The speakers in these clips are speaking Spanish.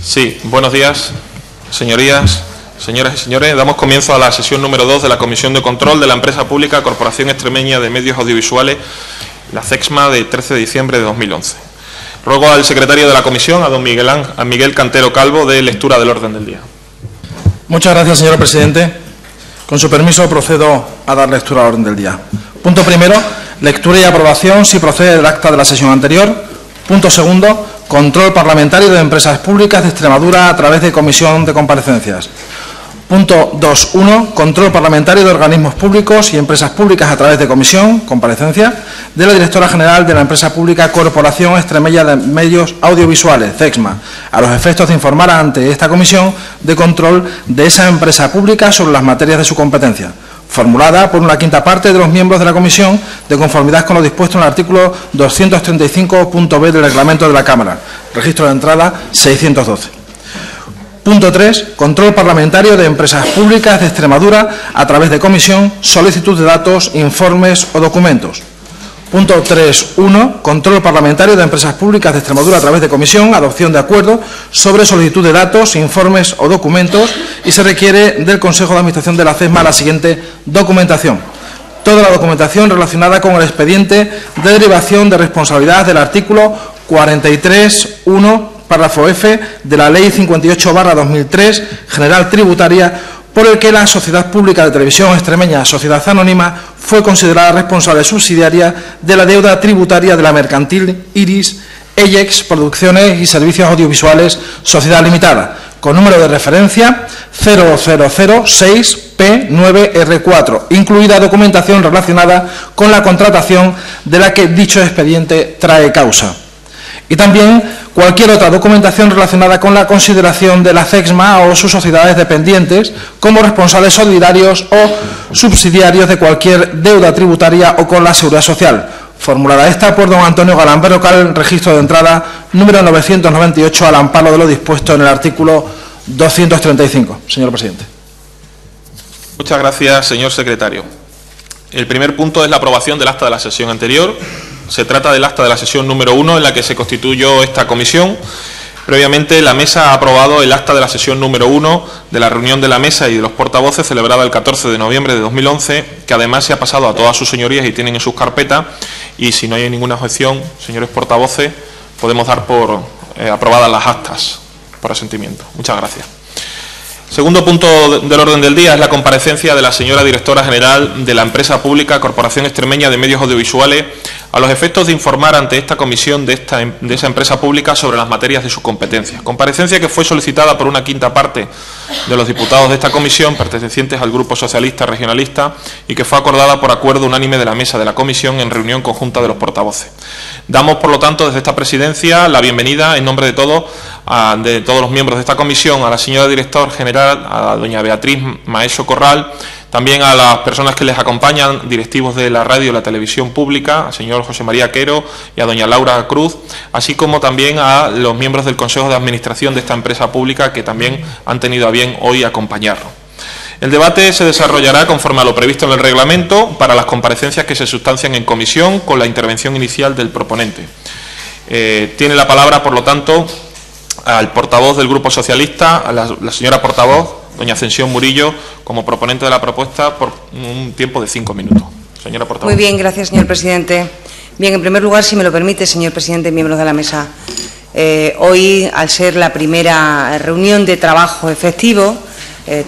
Sí, buenos días, señorías, señoras y señores. Damos comienzo a la sesión número 2 de la Comisión de Control de la Empresa Pública Corporación Extremeña de Medios Audiovisuales, la CEXMA, de 13 de diciembre de 2011. Ruego al secretario de la Comisión, a don Miguel Cantero Calvo, de lectura del orden del día. Muchas gracias, señor presidente. Con su permiso, procedo a dar lectura al orden del día. Punto primero, lectura y aprobación, si procede del acta de la sesión anterior. Punto segundo, control parlamentario de empresas públicas de Extremadura a través de comisión de comparecencias. Punto 2.1, control parlamentario de organismos públicos y empresas públicas a través de comisión, comparecencia, de la directora general de la empresa pública Corporación Extremeña de Medios Audiovisuales, CEXMA, a los efectos de informar ante esta comisión de control de esa empresa pública sobre las materias de su competencia, formulada por una quinta parte de los miembros de la comisión, de conformidad con lo dispuesto en el artículo 235.b del reglamento de la Cámara, registro de entrada 612. Punto 3. Control parlamentario de empresas públicas de Extremadura a través de comisión, solicitud de datos, informes o documentos. Punto 3.1. Control parlamentario de empresas públicas de Extremadura a través de comisión, adopción de acuerdo sobre solicitud de datos, informes o documentos, y se requiere del Consejo de Administración de la CEXMA la siguiente documentación. Toda la documentación relacionada con el expediente de derivación de responsabilidad del artículo 43.1, párrafo F, de la Ley 58/2003, General Tributaria, por el que la Sociedad Pública de Televisión Extremeña, Sociedad Anónima, fue considerada responsable subsidiaria de la deuda tributaria de la mercantil Iris Eyex Producciones y Servicios Audiovisuales, Sociedad Limitada, con número de referencia 0006P9R4, incluida documentación relacionada con la contratación de la que dicho expediente trae causa. Y también cualquier otra documentación relacionada con la consideración de la CEXMA o sus sociedades dependientes como responsables solidarios o subsidiarios de cualquier deuda tributaria o con la Seguridad Social, formulada esta por don Antonio Galán Berrocal, registro de entrada número 998, al amparo de lo dispuesto en el artículo 235. Señor presidente. Muchas gracias, señor secretario. El primer punto es la aprobación del acta de la sesión anterior. Se trata del acta de la sesión número 1 en la que se constituyó esta comisión. Previamente, la mesa ha aprobado el acta de la sesión número 1 de la reunión de la mesa y de los portavoces celebrada el 14 de noviembre de 2011, que además se ha pasado a todas sus señorías y tienen en sus carpetas. Y si no hay ninguna objeción, señores portavoces, podemos dar por aprobadas las actas por asentimiento. Muchas gracias. Segundo punto del orden del día es la comparecencia de la señora directora general de la empresa pública Corporación Extremeña de Medios Audiovisuales a los efectos de informar ante esta comisión de esa empresa pública sobre las materias de su competencia. Comparecencia que fue solicitada por una quinta parte de los diputados de esta comisión pertenecientes al Grupo Socialista Regionalista y que fue acordada por acuerdo unánime de la mesa de la comisión en reunión conjunta de los portavoces. Damos, por lo tanto, desde esta presidencia la bienvenida en nombre de todos los miembros de esta comisión a la señora directora general, a doña Beatriz Maeso Corral, también a las personas que les acompañan, directivos de la radio y la televisión pública, al señor José María Quero y a doña Laura Cruz, así como también a los miembros del Consejo de Administración de esta empresa pública que también han tenido a bien hoy acompañarnos. El debate se desarrollará conforme a lo previsto en el reglamento para las comparecencias que se sustancian en comisión con la intervención inicial del proponente. Tiene la palabra, por lo tanto, al portavoz del Grupo Socialista, a la señora portavoz, doña Ascensión Murillo, como proponente de la propuesta por un tiempo de 5 minutos. Señora portavoz. Muy bien, gracias, señor presidente. Bien, en primer lugar, si me lo permite, señor presidente, miembros de la mesa, hoy, al ser la primera reunión de trabajo efectivo,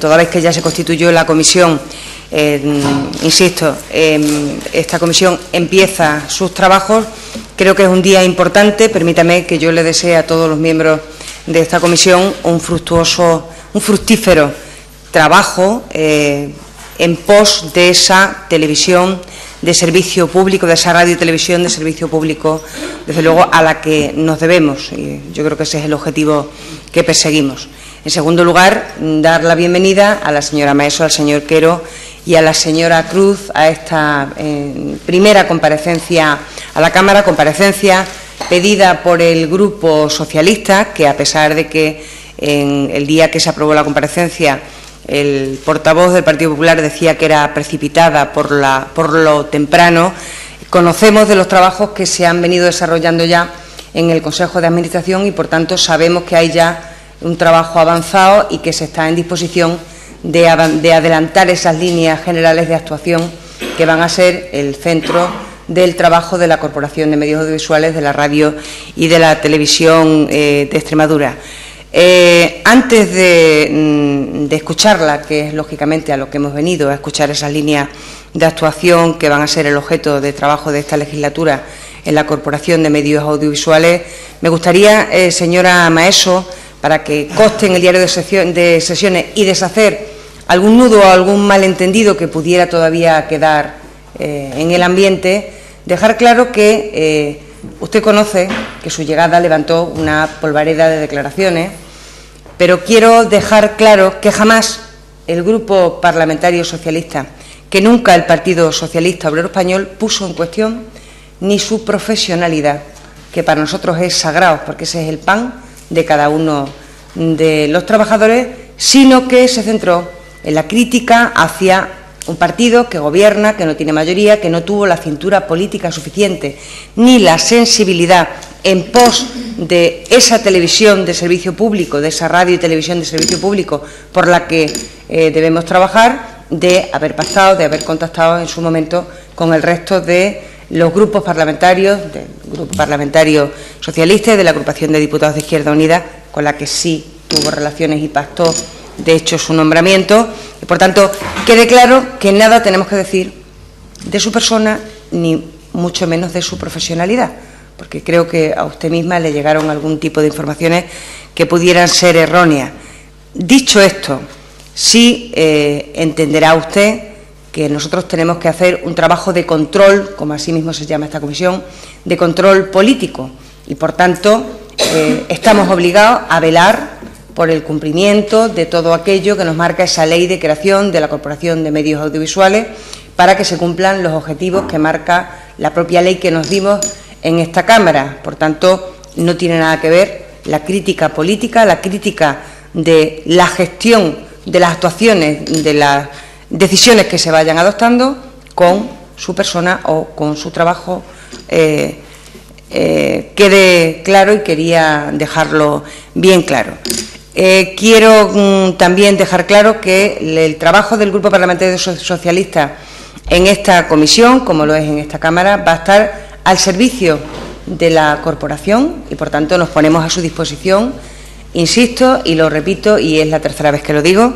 toda vez que ya se constituyó la comisión, insisto, esta comisión empieza sus trabajos, creo que es un día importante. Permítame que yo le desee a todos los miembros de esta comisión un fructífero trabajo en pos de esa televisión de servicio público, de esa radio y televisión de servicio público, desde luego a la que nos debemos, y yo creo que ese es el objetivo que perseguimos. En segundo lugar, dar la bienvenida a la señora Maeso, al señor Quero y a la señora Cruz a esta primera comparecencia a la Cámara, comparecencia pedida por el Grupo Socialista, que a pesar de que en el día que se aprobó la comparecencia el portavoz del Partido Popular decía que era precipitada por lo temprano, conocemos de los trabajos que se han venido desarrollando ya en el Consejo de Administración y, por tanto, sabemos que hay ya un trabajo avanzado y que se está en disposición de adelantar esas líneas generales de actuación que van a ser el centro del trabajo de la Corporación de Medios Audiovisuales, de la radio y de la televisión de Extremadura. Antes de escucharla, que es lógicamente a lo que hemos venido, a escuchar esas líneas de actuación que van a ser el objeto de trabajo de esta legislatura en la Corporación de Medios Audiovisuales, me gustaría, señora Maeso, para que conste en el diario de sesiones y deshacer algún nudo o algún malentendido que pudiera todavía quedar en el ambiente, dejar claro que usted conoce que su llegada levantó una polvareda de declaraciones, pero quiero dejar claro que jamás el Grupo Parlamentario Socialista, que nunca el Partido Socialista Obrero Español, puso en cuestión ni su profesionalidad, que para nosotros es sagrado, porque ese es el pan de cada uno de los trabajadores, sino que se centró en la crítica hacia un partido que gobierna, que no tiene mayoría, que no tuvo la cintura política suficiente, ni la sensibilidad en pos de esa televisión de servicio público, de esa radio y televisión de servicio público por la que debemos trabajar, de haber pactado, de haber contactado en su momento con el resto de los grupos parlamentarios, del Grupo Parlamentario Socialista y de la Agrupación de Diputados de Izquierda Unida, con la que sí tuvo relaciones y pactó, de hecho, su nombramiento. Y, por tanto, quede claro que nada tenemos que decir de su persona, ni mucho menos de su profesionalidad, porque creo que a usted misma le llegaron algún tipo de informaciones que pudieran ser erróneas. Dicho esto, sí entenderá usted que nosotros tenemos que hacer un trabajo de control, como así mismo se llama esta comisión, de control político, y, por tanto, estamos obligados a velar por el cumplimiento de todo aquello que nos marca esa ley de creación de la Corporación de Medios Audiovisuales, para que se cumplan los objetivos que marca la propia ley que nos dimos en esta Cámara. Por tanto, no tiene nada que ver la crítica política, la crítica de la gestión de las actuaciones, de las decisiones que se vayan adoptando, con su persona o con su trabajo. Quede claro, y quería dejarlo bien claro. Quiero también dejar claro que el trabajo del Grupo Parlamentario Socialista en esta comisión, como lo es en esta Cámara, va a estar al servicio de la corporación y, por tanto, nos ponemos a su disposición, insisto y lo repito, y es la tercera vez que lo digo,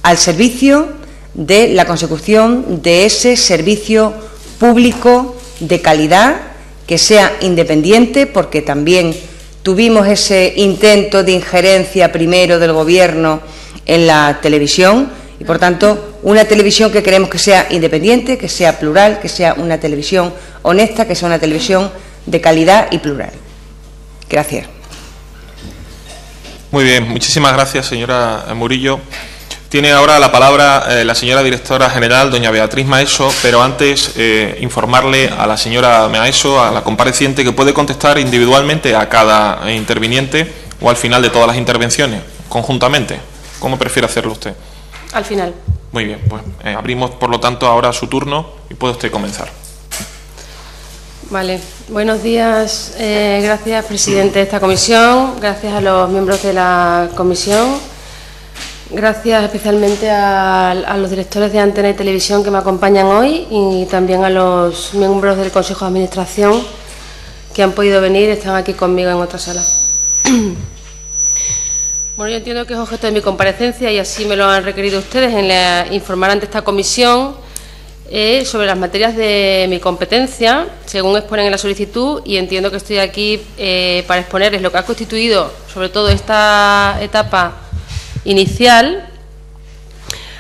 al servicio de la consecución de ese servicio público de calidad, que sea independiente, porque también tuvimos ese intento de injerencia primero del Gobierno en la televisión y, por tanto, una televisión que queremos que sea independiente, que sea plural, que sea una televisión honesta, que sea una televisión de calidad y plural. Gracias. Muy bien, muchísimas gracias, señora Murillo. Tiene ahora la palabra la señora directora general, doña Beatriz Maeso, pero antes informarle a la señora Maeso, a la compareciente, que puede contestar individualmente a cada interviniente o al final de todas las intervenciones, conjuntamente. ¿Cómo prefiere hacerlo usted? Al final. Muy bien, pues abrimos, por lo tanto, ahora su turno y puede usted comenzar. Vale. Buenos días. Gracias, presidente de esta comisión. Gracias a los miembros de la comisión. Gracias especialmente a los directores de Antena y Televisión que me acompañan hoy y también a los miembros del Consejo de Administración que han podido venir, están aquí conmigo en otra sala. Bueno, yo entiendo que es objeto de mi comparecencia y así me lo han requerido ustedes en informar ante esta comisión sobre las materias de mi competencia, según exponen en la solicitud, y entiendo que estoy aquí para exponerles lo que ha constituido, sobre todo esta etapa inicial,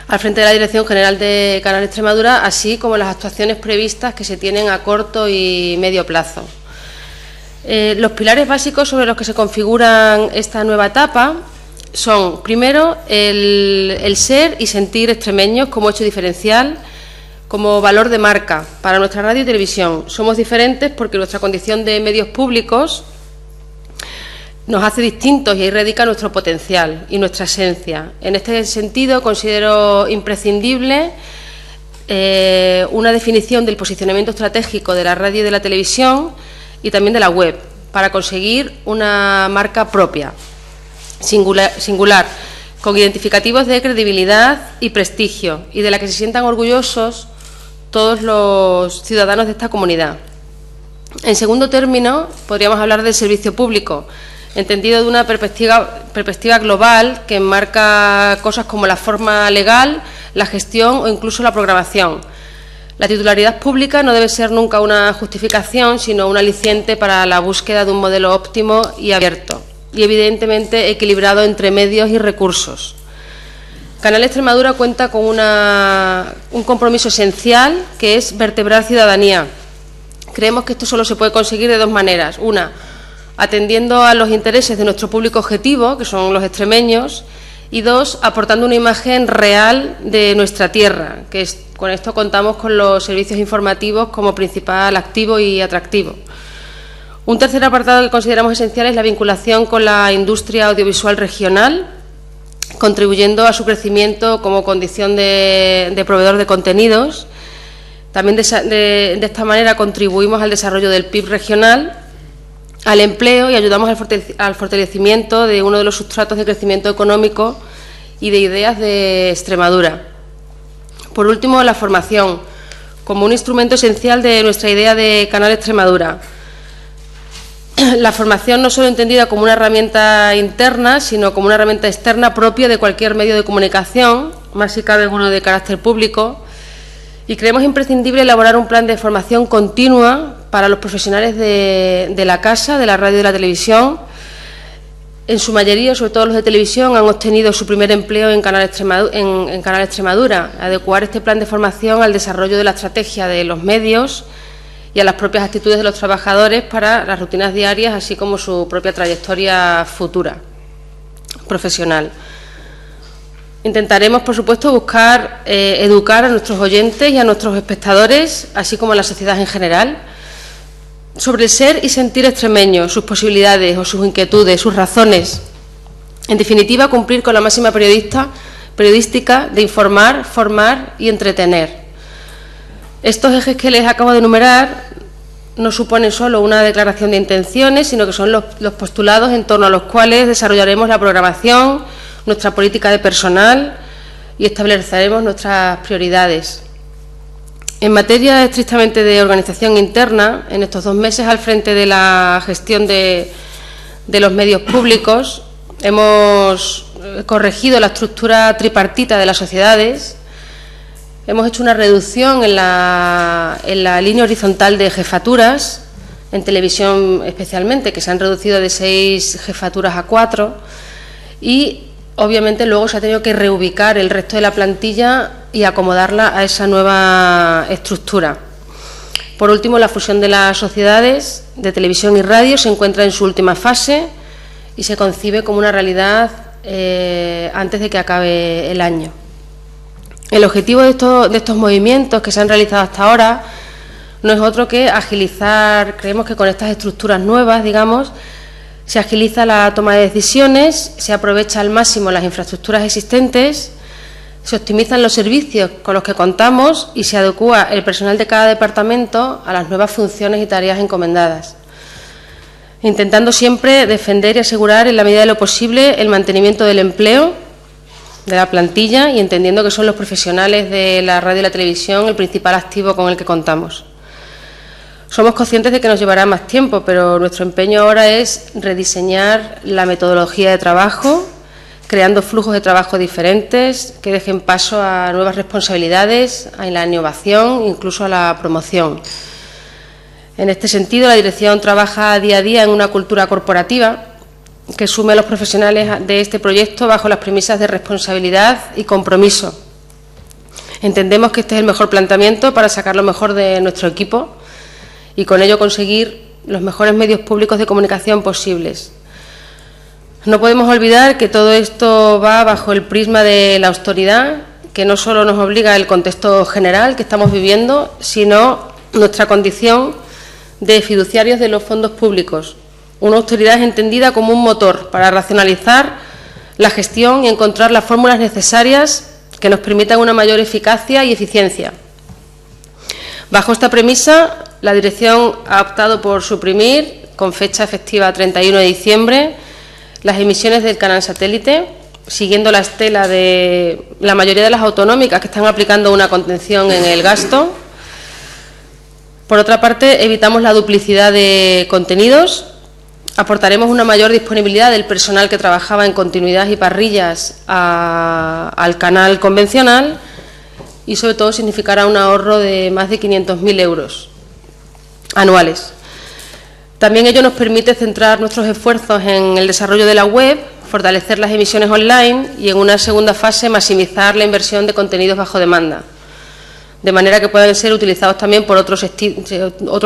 al frente de la Dirección General de Canal Extremadura, así como las actuaciones previstas que se tienen a corto y medio plazo. Los pilares básicos sobre los que se configuran esta nueva etapa son, primero, el ser y sentir extremeños como hecho diferencial, como valor de marca para nuestra radio y televisión. Somos diferentes porque nuestra condición de medios públicos nos hace distintos y ahí radica nuestro potencial y nuestra esencia. En este sentido, considero imprescindible una definición del posicionamiento estratégico de la radio y de la televisión y también de la web, para conseguir una marca propia. singular, con identificativos de credibilidad y prestigio, y de la que se sientan orgullosos todos los ciudadanos de esta comunidad. En segundo término, podríamos hablar del servicio público, entendido de una perspectiva global que enmarca cosas como la forma legal, la gestión o incluso la programación. La titularidad pública no debe ser nunca una justificación, sino un aliciente para la búsqueda de un modelo óptimo y abierto, y evidentemente equilibrado entre medios y recursos. Canal Extremadura cuenta con un compromiso esencial, que es vertebrar ciudadanía. Creemos que esto solo se puede conseguir de dos maneras. Una, atendiendo a los intereses de nuestro público objetivo, que son los extremeños, y dos, aportando una imagen real de nuestra tierra, con esto contamos con los servicios informativos como principal activo y atractivo. Un tercer apartado que consideramos esencial es la vinculación con la industria audiovisual regional, contribuyendo a su crecimiento como condición de proveedor de contenidos. También de esta manera contribuimos al desarrollo del PIB regional, al empleo y ayudamos al fortalecimiento de uno de los sustratos de crecimiento económico y de ideas de Extremadura. Por último, la formación, como un instrumento esencial de nuestra idea de Canal Extremadura. La formación no solo entendida como una herramienta interna, sino como una herramienta externa propia de cualquier medio de comunicación, más si cabe uno de carácter público, y creemos imprescindible elaborar un plan de formación continua para los profesionales de la casa, de la radio y de la televisión. En su mayoría, sobre todo los de televisión, han obtenido su primer empleo en Canal Extremadura. Adecuar este plan de formación al desarrollo de la estrategia de los medios y a las propias actitudes de los trabajadores para las rutinas diarias, así como su propia trayectoria futura profesional. Intentaremos, por supuesto, buscar educar a nuestros oyentes y a nuestros espectadores, así como a la sociedad en general, sobre el ser y sentir extremeño, sus posibilidades o sus inquietudes, sus razones. En definitiva, cumplir con la máxima periodística de informar, formar y entretener. Estos ejes que les acabo de enumerar no suponen solo una declaración de intenciones, sino que son los postulados en torno a los cuales desarrollaremos la programación, nuestra política de personal y estableceremos nuestras prioridades. En materia estrictamente de organización interna, en estos 2 meses al frente de la gestión de los medios públicos, hemos corregido la estructura tripartita de las sociedades, hemos hecho una reducción en la línea horizontal de jefaturas, en televisión especialmente, que se han reducido de 6 jefaturas a 4, y obviamente luego se ha tenido que reubicar el resto de la plantilla y acomodarla a esa nueva estructura. Por último, la fusión de las sociedades de televisión y radio se encuentra en su última fase y se concibe como una realidad antes de que acabe el año. El objetivo de estos movimientos que se han realizado hasta ahora no es otro que agilizar. Creemos que con estas estructuras nuevas, digamos, se agiliza la toma de decisiones, se aprovecha al máximo las infraestructuras existentes, se optimizan los servicios con los que contamos y se adecúa el personal de cada departamento a las nuevas funciones y tareas encomendadas, intentando siempre defender y asegurar en la medida de lo posible el mantenimiento del empleo de la plantilla y entendiendo que son los profesionales de la radio y la televisión el principal activo con el que contamos. Somos conscientes de que nos llevará más tiempo, pero nuestro empeño ahora es rediseñar la metodología de trabajo, creando flujos de trabajo diferentes que dejen paso a nuevas responsabilidades, a la innovación, incluso a la promoción. En este sentido, la dirección trabaja día a día en una cultura corporativa que sume a los profesionales de este proyecto bajo las premisas de responsabilidad y compromiso. Entendemos que este es el mejor planteamiento para sacar lo mejor de nuestro equipo y con ello conseguir los mejores medios públicos de comunicación posibles. No podemos olvidar que todo esto va bajo el prisma de la austeridad, que no solo nos obliga el contexto general que estamos viviendo, sino nuestra condición de fiduciarios de los fondos públicos. Una austeridad entendida como un motor para racionalizar la gestión y encontrar las fórmulas necesarias que nos permitan una mayor eficacia y eficiencia. Bajo esta premisa, la dirección ha optado por suprimir, con fecha efectiva 31 de diciembre, las emisiones del canal satélite, siguiendo la estela de la mayoría de las autonómicas que están aplicando una contención en el gasto. Por otra parte, evitamos la duplicidad de contenidos, aportaremos una mayor disponibilidad del personal que trabajaba en continuidad y parrillas al canal convencional y, sobre todo, significará un ahorro de más de 500.000 euros anuales. También ello nos permite centrar nuestros esfuerzos en el desarrollo de la web, fortalecer las emisiones online y, en una segunda fase, maximizar la inversión de contenidos bajo demanda, de manera que puedan ser utilizados también por otros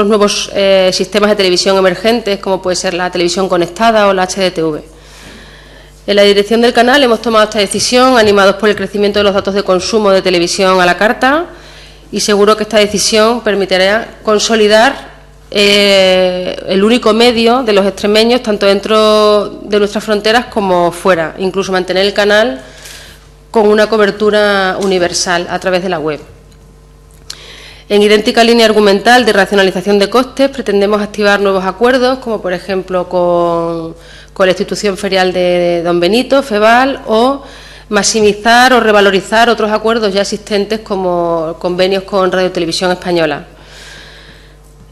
nuevos sistemas de televisión emergentes, como puede ser la televisión conectada o la HDTV. En la dirección del canal hemos tomado esta decisión, animados por el crecimiento de los datos de consumo de televisión a la carta, y seguro que esta decisión permitirá consolidar el único medio de los extremeños, tanto dentro de nuestras fronteras como fuera, incluso mantener el canal con una cobertura universal a través de la web. En idéntica línea argumental de racionalización de costes, pretendemos activar nuevos acuerdos, como por ejemplo con la institución ferial de Don Benito, FEVAL, o maximizar o revalorizar otros acuerdos ya existentes, como convenios con Radio Televisión Española.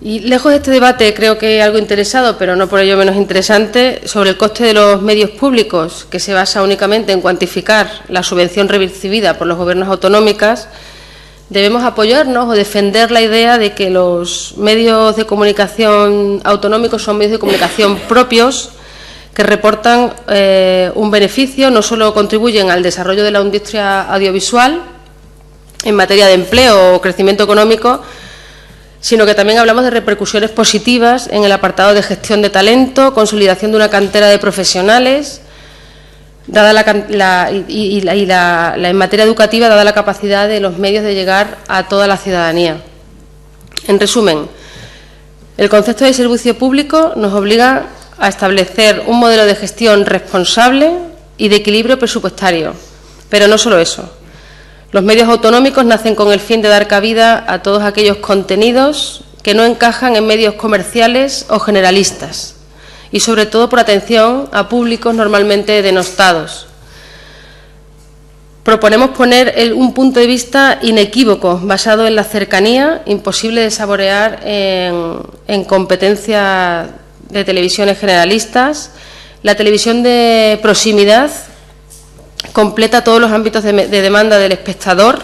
Y lejos de este debate, creo que algo interesado, pero no por ello menos interesante, sobre el coste de los medios públicos, que se basa únicamente en cuantificar la subvención recibida por los gobiernos autonómicos, debemos apoyarnos o defender la idea de que los medios de comunicación autonómicos son medios de comunicación propios que reportan un beneficio, no solo contribuyen al desarrollo de la industria audiovisual en materia de empleo o crecimiento económico, sino que también hablamos de repercusiones positivas en el apartado de gestión de talento, consolidación de una cantera de profesionales, dada en materia educativa, dada la capacidad de los medios de llegar a toda la ciudadanía. En resumen, el concepto de servicio público nos obliga a establecer un modelo de gestión responsable y de equilibrio presupuestario, pero no solo eso. Los medios autonómicos nacen con el fin de dar cabida a todos aquellos contenidos que no encajan en medios comerciales o generalistas, y sobre todo por atención a públicos normalmente denostados. Proponemos poner un punto de vista inequívoco, basado en la cercanía, imposible de saborear en competencias de televisiones generalistas. La televisión de proximidad completa todos los ámbitos de demanda del espectador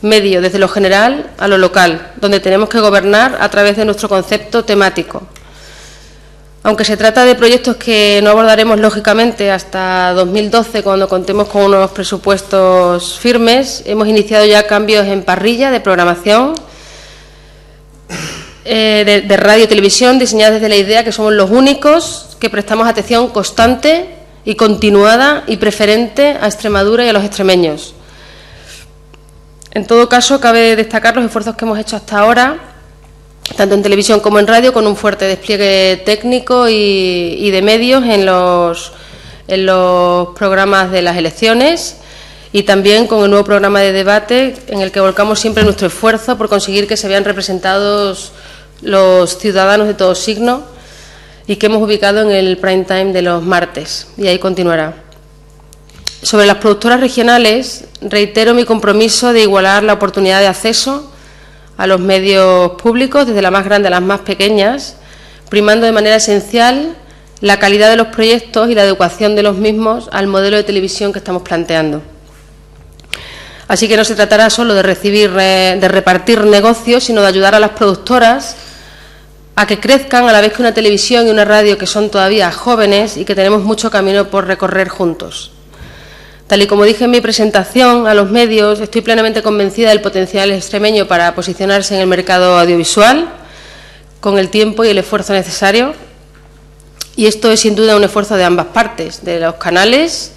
medio, desde lo general a lo local, donde tenemos que gobernar a través de nuestro concepto temático. Aunque se trata de proyectos que no abordaremos lógicamente hasta 2012, cuando contemos con unos presupuestos firmes, hemos iniciado ya cambios en parrilla de programación de radio y televisión, diseñadas desde la idea que somos los únicos que prestamos atención constante y continuada y preferente a Extremadura y a los extremeños. En todo caso, cabe destacar los esfuerzos que hemos hecho hasta ahora, tanto en televisión como en radio, con un fuerte despliegue técnico y de medios en los programas de las elecciones, y también con el nuevo programa de debate, en el que volcamos siempre nuestro esfuerzo por conseguir que se vean representados los ciudadanos de todo signo, y que hemos ubicado en el prime time de los martes, y ahí continuará. Sobre las productoras regionales, reitero mi compromiso de igualar la oportunidad de acceso a los medios públicos, desde la más grande a las más pequeñas, primando de manera esencial la calidad de los proyectos y la adecuación de los mismos al modelo de televisión que estamos planteando. Así que no se tratará solo de repartir negocios, sino de ayudar a las productoras a que crezcan, a la vez que una televisión y una radio que son todavía jóvenes y que tenemos mucho camino por recorrer juntos. Tal y como dije en mi presentación a los medios, estoy plenamente convencida del potencial extremeño para posicionarse en el mercado audiovisual, con el tiempo y el esfuerzo necesario. Y esto es sin duda un esfuerzo de ambas partes, de los canales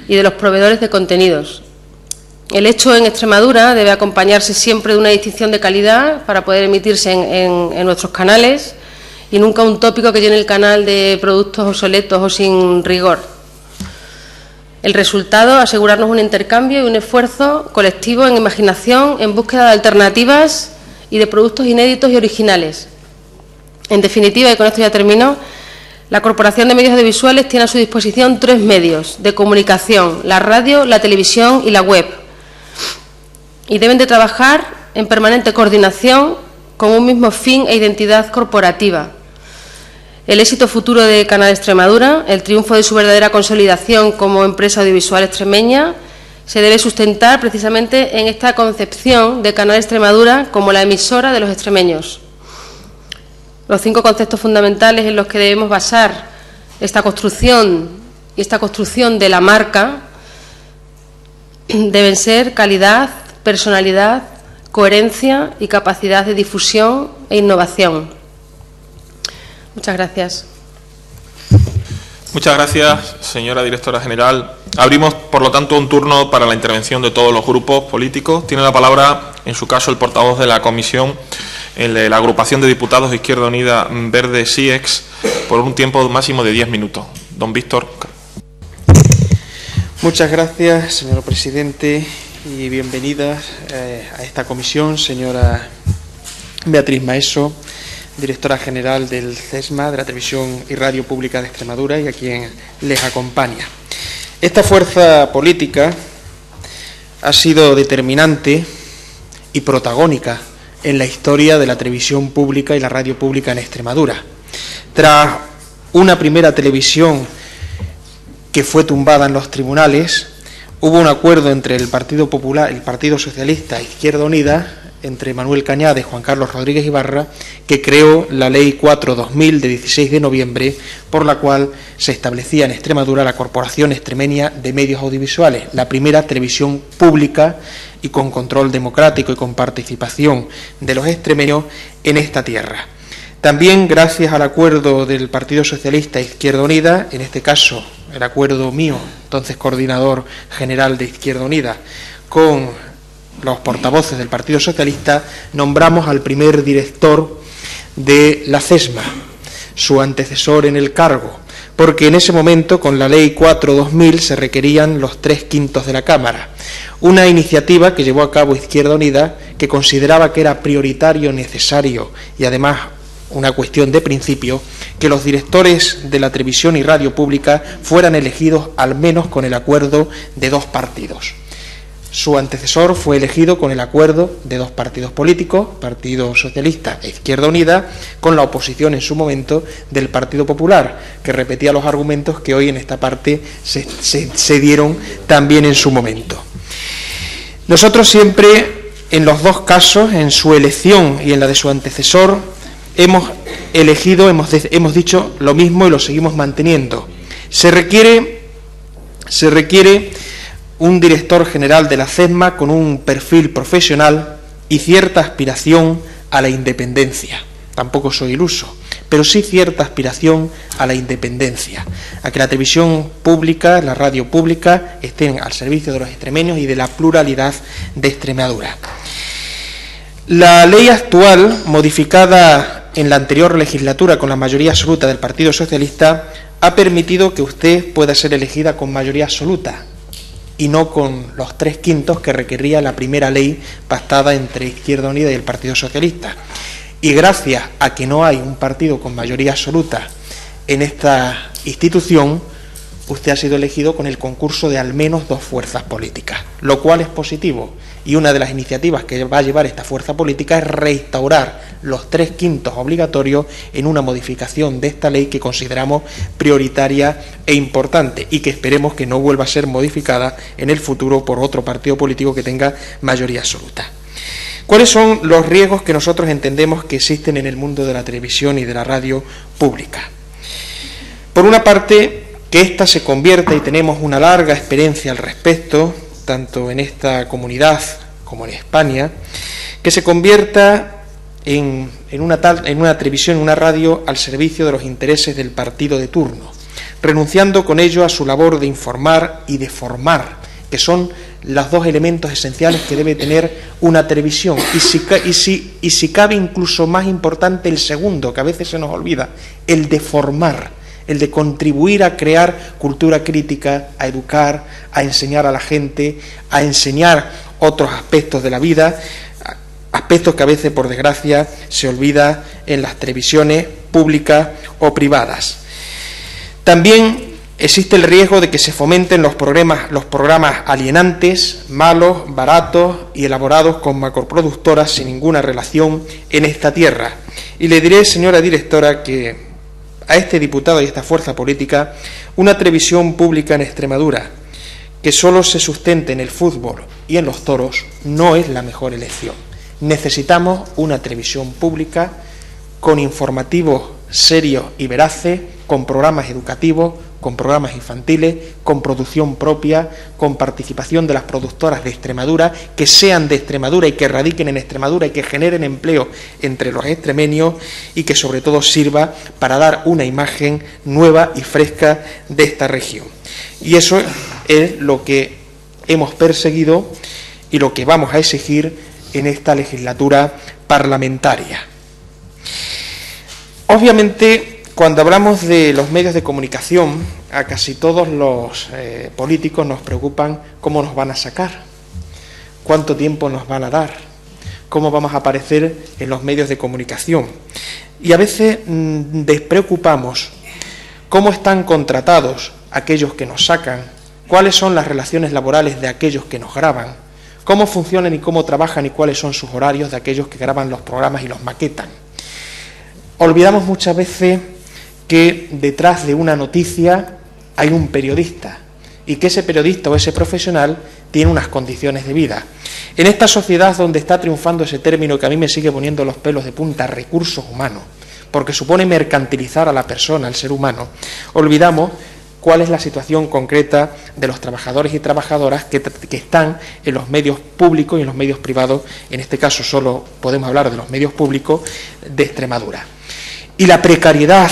y de los proveedores de contenidos. El hecho en Extremadura debe acompañarse siempre de una distinción de calidad para poder emitirse en nuestros canales, y nunca un tópico que llene el canal de productos obsoletos o sin rigor. El resultado, asegurarnos un intercambio y un esfuerzo colectivo en imaginación, en búsqueda de alternativas y de productos inéditos y originales. En definitiva, y con esto ya termino, La Corporación de Medios Audiovisuales tiene a su disposición 3 medios de comunicación: la radio, la televisión y la web. Y deben de trabajar en permanente coordinación con un mismo fin e identidad corporativa. El éxito futuro de Canal Extremadura, el triunfo de su verdadera consolidación como empresa audiovisual extremeña, se debe sustentar precisamente en esta concepción de Canal Extremadura como la emisora de los extremeños. Los 5 conceptos fundamentales en los que debemos basar esta construcción de la marca deben ser calidad, personalidad, coherencia y capacidad de difusión e innovación. Muchas gracias. Muchas gracias, señora directora general. Abrimos, por lo tanto, un turno para la intervención de todos los grupos políticos. Tiene la palabra, en su caso, el portavoz de la comisión, el de la agrupación de diputados de Izquierda Unida Verde SIEX, por un tiempo máximo de 10 minutos. Don Víctor. Muchas gracias, señor presidente, y bienvenida a esta comisión, señora Beatriz Maeso, directora general del CESMA, de la Televisión y Radio Pública de Extremadura, y a quien les acompaña. Esta fuerza política ha sido determinante y protagónica en la historia de la televisión pública y la radio pública en Extremadura. Tras una primera televisión que fue tumbada en los tribunales, hubo un acuerdo entre el Partido Popular, el Partido Socialista e Izquierda Unida, entre Manuel Cañada y Juan Carlos Rodríguez Ibarra, que creó la Ley 4/2000 de 16 de noviembre, por la cual se establecía en Extremadura la Corporación Extremeña de Medios Audiovisuales, la primera televisión pública y con control democrático y con participación de los extremeños en esta tierra. También, gracias al acuerdo del Partido Socialista e Izquierda Unida, en este caso el acuerdo mío, entonces coordinador general de Izquierda Unida, con los portavoces del Partido Socialista, nombramos al primer director de la CESMA, su antecesor en el cargo, porque en ese momento, con la Ley 4/2000, se requerían los 3/5 de la Cámara. Una iniciativa que llevó a cabo Izquierda Unida, que consideraba que era prioritario, necesario y además una cuestión de principio, que los directores de la televisión y radio pública fueran elegidos al menos con el acuerdo de 2 partidos. Su antecesor fue elegido con el acuerdo de 2 partidos políticos, Partido Socialista e Izquierda Unida, con la oposición en su momento del Partido Popular, que repetía los argumentos que hoy en esta parte se dieron también en su momento. Nosotros siempre, en los 2 casos, en su elección y en la de su antecesor, hemos dicho lo mismo y lo seguimos manteniendo. Se requiere un director general de la CESMA con un perfil profesional y cierta aspiración a la independencia. Tampoco soy iluso, pero sí cierta aspiración a la independencia, a que la televisión pública, la radio pública, estén al servicio de los extremeños y de la pluralidad de Extremadura. La ley actual, modificada en la anterior legislatura con la mayoría absoluta del Partido Socialista, ha permitido que usted pueda ser elegida con mayoría absoluta y no con los 3/5 que requería la primera ley pactada entre Izquierda Unida y el Partido Socialista. Y gracias a que no hay un partido con mayoría absoluta en esta institución, usted ha sido elegido con el concurso de al menos 2 fuerzas políticas, lo cual es positivo. Y una de las iniciativas que va a llevar esta fuerza política es restaurar los 3/5 obligatorios en una modificación de esta ley que consideramos prioritaria e importante y que esperemos que no vuelva a ser modificada en el futuro por otro partido político que tenga mayoría absoluta. ¿Cuáles son los riesgos que nosotros entendemos que existen en el mundo de la televisión y de la radio pública? Por una parte, que ésta se convierta, y tenemos una larga experiencia al respecto, tanto en esta comunidad como en España, que se convierta en una televisión, en una radio al servicio de los intereses del partido de turno, renunciando con ello a su labor de informar y de formar, que son los 2 elementos esenciales que debe tener una televisión, y si cabe incluso más importante el segundo, que a veces se nos olvida, el de formar, el de contribuir a crear cultura crítica, a educar, a enseñar a la gente, a enseñar otros aspectos de la vida, aspectos que a veces, por desgracia, se olvida en las televisiones públicas o privadas. También existe el riesgo de que se fomenten los programas alienantes, malos, baratos y elaborados con macroproductoras sin ninguna relación en esta tierra. Y le diré, señora directora, que a este diputado y a esta fuerza política, una televisión pública en Extremadura que solo se sustente en el fútbol y en los toros no es la mejor elección. Necesitamos una televisión pública con informativos serios y veraces, con programas educativos, con programas infantiles, con producción propia, con participación de las productoras de Extremadura, que sean de Extremadura y que radiquen en Extremadura y que generen empleo entre los extremeños y que sobre todo sirva para dar una imagen nueva y fresca de esta región. Y eso es lo que hemos perseguido y lo que vamos a exigir en esta legislatura parlamentaria. Obviamente, cuando hablamos de los medios de comunicación, a casi todos los políticos nos preocupan cómo nos van a sacar, cuánto tiempo nos van a dar, cómo vamos a aparecer en los medios de comunicación. Y a veces despreocupamos cómo están contratados aquellos que nos sacan, cuáles son las relaciones laborales de aquellos que nos graban, cómo funcionan y cómo trabajan y cuáles son sus horarios de aquellos que graban los programas y los maquetan. Olvidamos muchas veces que detrás de una noticia hay un periodista y que ese periodista o ese profesional tiene unas condiciones de vida. En esta sociedad donde está triunfando ese término que a mí me sigue poniendo los pelos de punta, recursos humanos, porque supone mercantilizar a la persona, al ser humano, olvidamos cuál es la situación concreta de los trabajadores y trabajadoras que están en los medios públicos y en los medios privados, en este caso solo podemos hablar de los medios públicos de Extremadura. Y la precariedad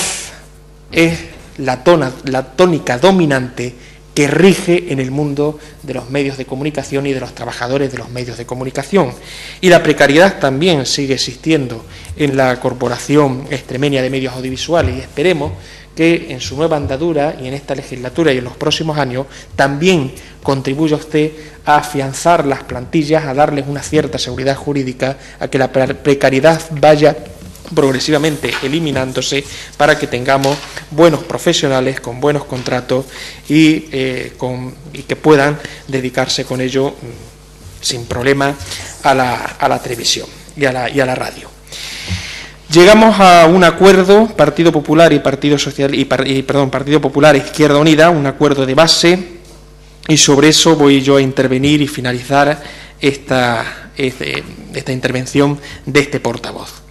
es la tónica dominante que rige en el mundo de los medios de comunicación y de los trabajadores de los medios de comunicación. Y la precariedad también sigue existiendo en la Corporación Extremeña de Medios Audiovisuales y esperemos que en su nueva andadura y en esta legislatura y en los próximos años también contribuya usted a afianzar las plantillas, a darles una cierta seguridad jurídica, a que la precariedad vaya progresivamente eliminándose para que tengamos buenos profesionales con buenos contratos y que puedan dedicarse con ello sin problema a la televisión y a la radio. Llegamos a un acuerdo, Partido Popular y Partido Popular e Izquierda Unida, un acuerdo de base, y sobre eso voy yo a intervenir y finalizar esta intervención de este portavoz.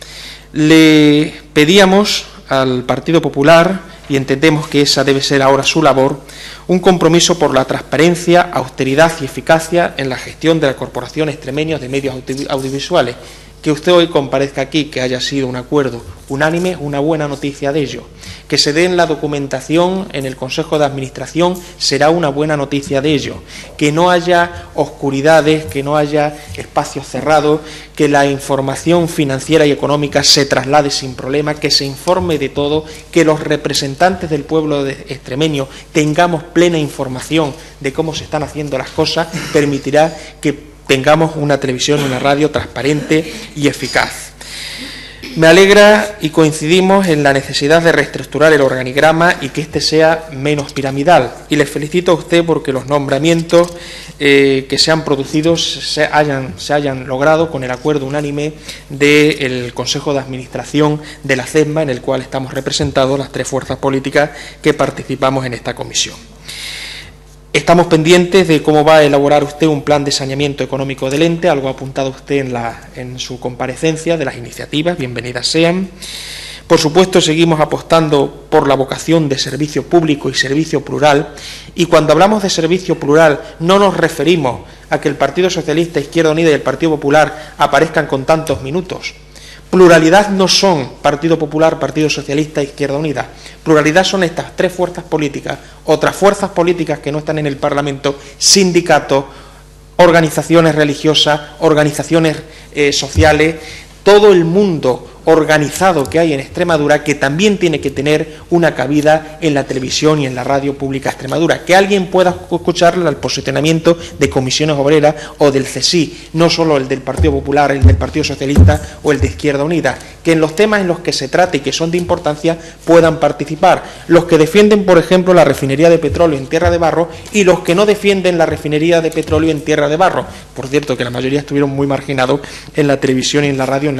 Le pedíamos al Partido Popular, y entendemos que esa debe ser ahora su labor, un compromiso por la transparencia, austeridad y eficacia en la gestión de la Corporación Extremeña de Medios Audiovisuales. Que usted hoy comparezca aquí, que haya sido un acuerdo unánime, una buena noticia de ello. Que se den la documentación en el Consejo de Administración será una buena noticia de ello. Que no haya oscuridades, que no haya espacios cerrados, que la información financiera y económica se traslade sin problema, que se informe de todo, que los representantes del pueblo extremeño tengamos plena información de cómo se están haciendo las cosas, permitirá que tengamos una televisión y una radio transparente y eficaz. Me alegra y coincidimos en la necesidad de reestructurar el organigrama y que éste sea menos piramidal. Y le felicito a usted porque los nombramientos que se han producido se hayan logrado con el acuerdo unánime del Consejo de Administración de la CESMA, en el cual estamos representados las tres fuerzas políticas que participamos en esta comisión. Estamos pendientes de cómo va a elaborar usted un plan de saneamiento económico del ente, algo ha apuntado usted en su comparecencia, de las iniciativas, bienvenidas sean. Por supuesto, seguimos apostando por la vocación de servicio público y servicio plural, y cuando hablamos de servicio plural no nos referimos a que el Partido Socialista, Izquierda Unida y el Partido Popular aparezcan con tantos minutos. Pluralidad no son Partido Popular, Partido Socialista, Izquierda Unida. Pluralidad son estas tres fuerzas políticas, otras fuerzas políticas que no están en el Parlamento, sindicatos, organizaciones religiosas, organizaciones sociales, todo el mundo organizado que hay en Extremadura, que también tiene que tener una cabida en la televisión y en la radio pública de Extremadura, que alguien pueda escuchar el posicionamiento de Comisiones Obreras o del CSI, no solo el del Partido Popular, el del Partido Socialista o el de Izquierda Unida, que en los temas en los que se trate y que son de importancia puedan participar, los que defienden, por ejemplo, la refinería de petróleo en Tierra de Barro y los que no defienden la refinería de petróleo en Tierra de Barro. Por cierto, que la mayoría estuvieron muy marginados en la televisión y en la radio de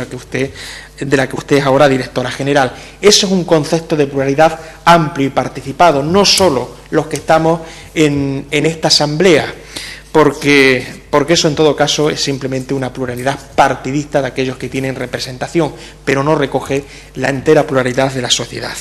la que usted es ahora directora general. Eso es un concepto de pluralidad amplio y participado, no solo los que estamos en esta asamblea, porque eso en todo caso es simplemente una pluralidad partidista de aquellos que tienen representación, pero no recoge la entera pluralidad de la sociedad.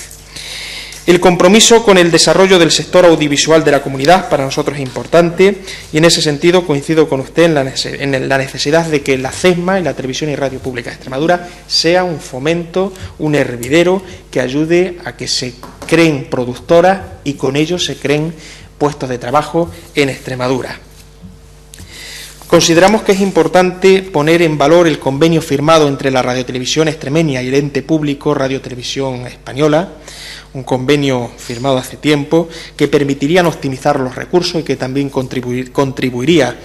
El compromiso con el desarrollo del sector audiovisual de la comunidad para nosotros es importante y en ese sentido coincido con usted en la necesidad de que la CESMA y la Televisión y Radio Pública de Extremadura sea un fomento, un hervidero que ayude a que se creen productoras y con ello se creen puestos de trabajo en Extremadura. Consideramos que es importante poner en valor el convenio firmado entre la Radiotelevisión extremeña y el ente público Radiotelevisión Española, un convenio firmado hace tiempo que permitiría optimizar los recursos y que también contribuiría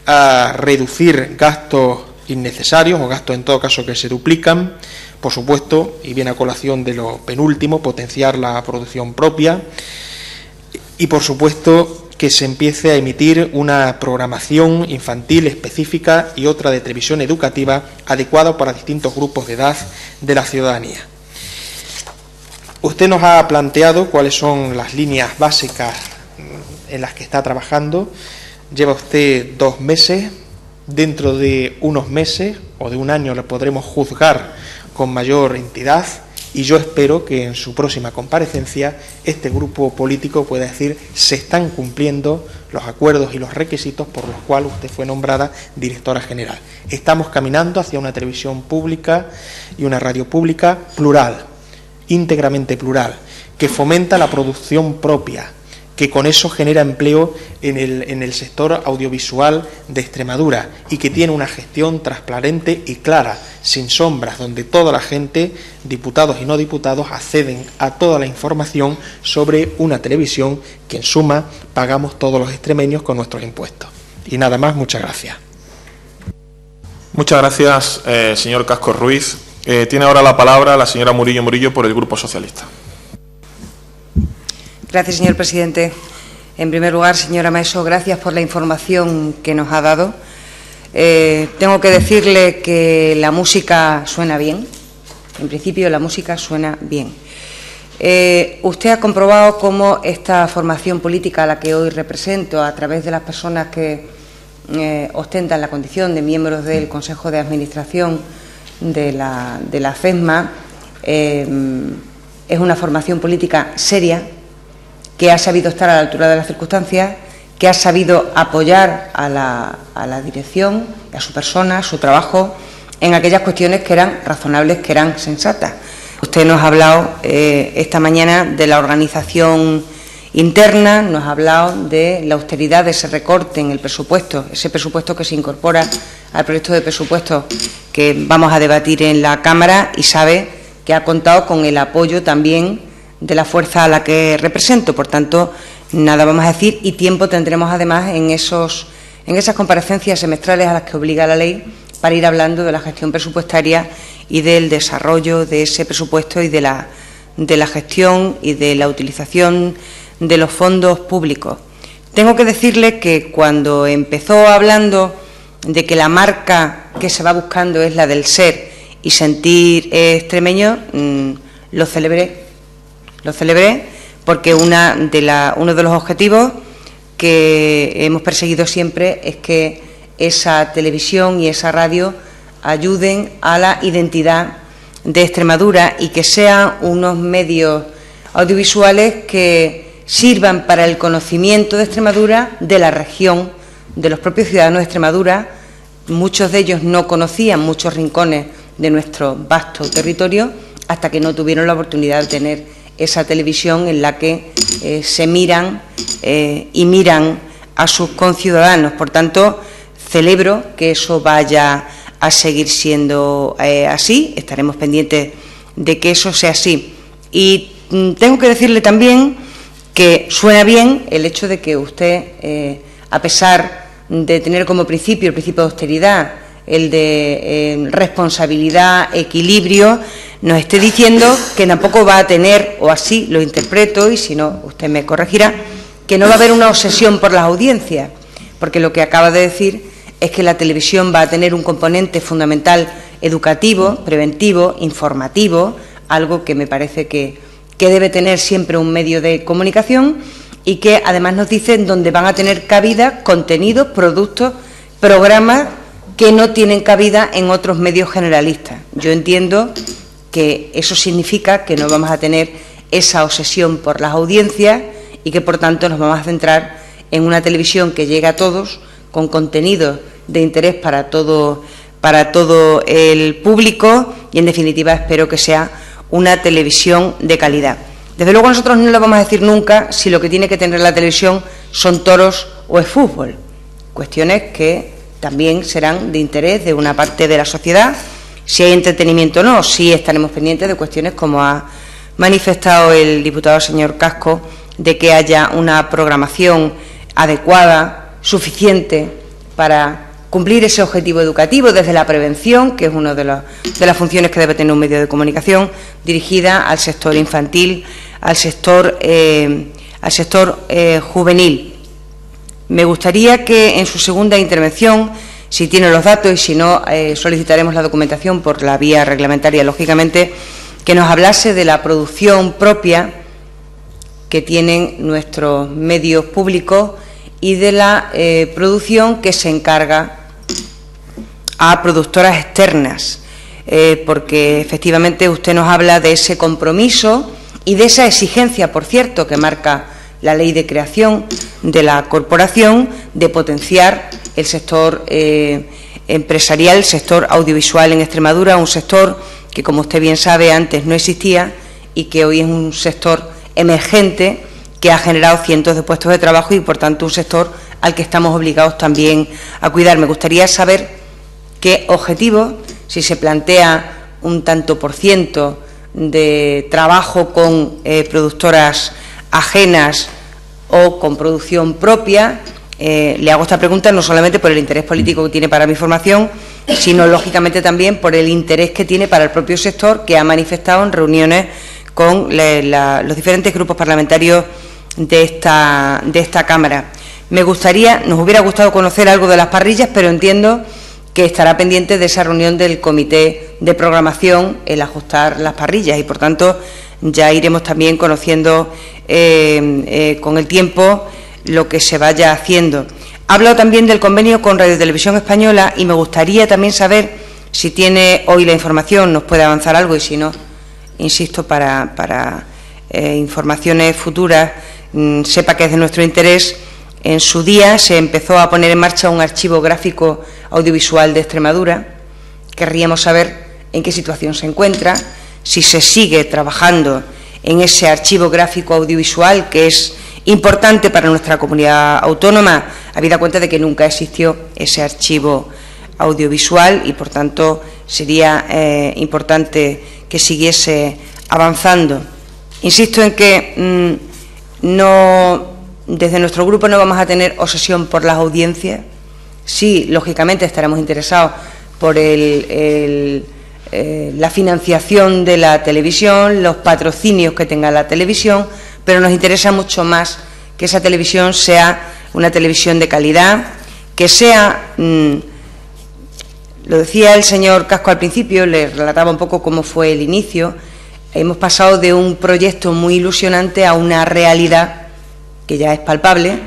a reducir gastos innecesarios o gastos en todo caso que se duplican, por supuesto, y viene a colación de lo penúltimo, potenciar la producción propia y por supuesto que se empiece a emitir una programación infantil específica y otra de televisión educativa adecuada para distintos grupos de edad de la ciudadanía. Usted nos ha planteado cuáles son las líneas básicas en las que está trabajando. Lleva usted 2 meses. Dentro de unos meses o de un año lo podremos juzgar con mayor entidad y yo espero que en su próxima comparecencia este grupo político pueda decir se están cumpliendo los acuerdos y los requisitos por los cuales usted fue nombrada directora general. Estamos caminando hacia una televisión pública y una radio pública plural, íntegramente plural, que fomenta la producción propia, que con eso genera empleo en el sector audiovisual de Extremadura y que tiene una gestión transparente y clara, sin sombras, donde toda la gente, diputados y no diputados, acceden a toda la información sobre una televisión que en suma pagamos todos los extremeños con nuestros impuestos. Y nada más, muchas gracias. Muchas gracias, señor Casco Ruiz. Tiene ahora la palabra la señora Murillo Murillo por el Grupo Socialista. Gracias, señor presidente. En primer lugar, señora Maeso, gracias por la información que nos ha dado. Tengo que decirle que la música suena bien. En principio, la música suena bien. Usted ha comprobado cómo esta formación política a la que hoy represento, a través de las personas que ostentan la condición de miembros del Consejo de Administración de la CESMA, es una formación política seria, que ha sabido estar a la altura de las circunstancias, que ha sabido apoyar a la dirección, a su persona, a su trabajo, en aquellas cuestiones que eran razonables, que eran sensatas. Usted nos ha hablado esta mañana de la organización interna, nos ha hablado de la austeridad, de ese recorte en el presupuesto, ese presupuesto que se incorpora al proyecto de presupuesto que vamos a debatir en la Cámara y sabe que ha contado con el apoyo también de la fuerza a la que represento. Por tanto, nada vamos a decir y tiempo tendremos además en esas comparecencias semestrales a las que obliga la ley para ir hablando de la gestión presupuestaria y del desarrollo de ese presupuesto y de la gestión y de la utilización de los fondos públicos. Tengo que decirle que cuando empezó hablando de que la marca que se va buscando es la del ser y sentir extremeño, lo celebré. Lo celebré porque uno de los objetivos que hemos perseguido siempre es que esa televisión y esa radio ayuden a la identidad de Extremadura y que sean unos medios audiovisuales que sirvan para el conocimiento de Extremadura, de la región, de los propios ciudadanos de Extremadura. Muchos de ellos no conocían muchos rincones de nuestro vasto territorio hasta que no tuvieron la oportunidad de tener esa televisión en la que se miran y miran a sus conciudadanos. Por tanto, celebro que eso vaya a seguir siendo así. Estaremos pendientes de que eso sea así. Y tengo que decirle también que suena bien el hecho de que usted, a pesar de tener como principio el principio de austeridad, el de responsabilidad, equilibrio, nos esté diciendo que tampoco va a tener, o así lo interpreto, y si no, usted me corregirá, que no va a haber una obsesión por las audiencias, porque lo que acaba de decir es que la televisión va a tener un componente fundamental educativo, preventivo, informativo, algo que me parece que debe tener siempre un medio de comunicación y que además nos dicen dónde van a tener cabida contenidos, productos, programas que no tienen cabida en otros medios generalistas. Yo entiendo que eso significa que no vamos a tener esa obsesión por las audiencias y que, por tanto, nos vamos a centrar en una televisión que llegue a todos, con contenidos de interés para todo el público y, en definitiva, espero que sea una televisión de calidad. Desde luego, nosotros no le vamos a decir nunca si lo que tiene que tener la televisión son toros o es fútbol, cuestiones que también serán de interés de una parte de la sociedad. Si hay entretenimiento o no, sí estaremos pendientes de cuestiones como ha manifestado el diputado señor Casco, de que haya una programación adecuada, suficiente, para cumplir ese objetivo educativo desde la prevención, que es una de las funciones que debe tener un medio de comunicación, dirigida al sector infantil, al sector juvenil. Me gustaría que en su segunda intervención, si tiene los datos y si no, solicitaremos la documentación por la vía reglamentaria, lógicamente, que nos hablase de la producción propia que tienen nuestros medios públicos y de la producción que se encarga a productoras externas, porque efectivamente usted nos habla de ese compromiso y de esa exigencia, por cierto, que marca la ley de creación de la corporación, de potenciar el sector empresarial, el sector audiovisual en Extremadura, un sector que, como usted bien sabe, antes no existía y que hoy es un sector emergente que ha generado cientos de puestos de trabajo y, por tanto, un sector al que estamos obligados también a cuidar. Me gustaría saber qué objetivo, si se plantea un tanto por ciento de trabajo con productoras ajenas o con producción propia. Le hago esta pregunta no solamente por el interés político que tiene para mi formación, sino, lógicamente, también por el interés que tiene para el propio sector, que ha manifestado en reuniones con los diferentes grupos parlamentarios de esta Cámara. Nos hubiera gustado conocer algo de las parrillas, pero entiendo que estará pendiente de esa reunión del Comité de Programación el ajustar las parrillas y, por tanto, ya iremos también conociendo con el tiempo lo que se vaya haciendo. Ha hablado también del convenio con Radio Televisión Española y me gustaría también saber si tiene hoy la información, nos puede avanzar algo, y si no, insisto, para informaciones futuras, sepa que es de nuestro interés. En su día se empezó a poner en marcha un archivo gráfico audiovisual de Extremadura. Querríamos saber en qué situación se encuentra, si se sigue trabajando en ese archivo gráfico audiovisual, que es importante para nuestra comunidad autónoma, habida cuenta de que nunca existió ese archivo audiovisual y, por tanto, sería importante que siguiese avanzando. Insisto en que desde nuestro grupo no vamos a tener obsesión por las audiencias. Sí, lógicamente estaremos interesados por la financiación de la televisión, los patrocinios que tenga la televisión, pero nos interesa mucho más que esa televisión sea una televisión de calidad, que sea, lo decía el señor Casco al principio, le relataba un poco cómo fue el inicio. Hemos pasado de un proyecto muy ilusionante a una realidad que ya es palpable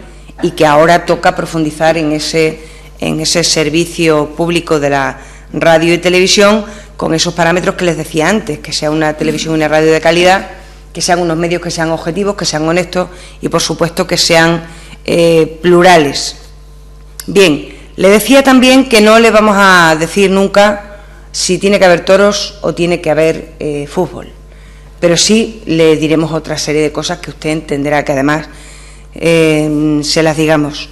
y que ahora toca profundizar en ese servicio público de la radio y televisión, con esos parámetros que les decía antes, que sea una televisión y una radio de calidad, que sean unos medios que sean objetivos, que sean honestos y, por supuesto, que sean plurales. Bien, le decía también que no le vamos a decir nunca si tiene que haber toros o tiene que haber fútbol, pero sí le diremos otra serie de cosas que usted entenderá que además se las digamos.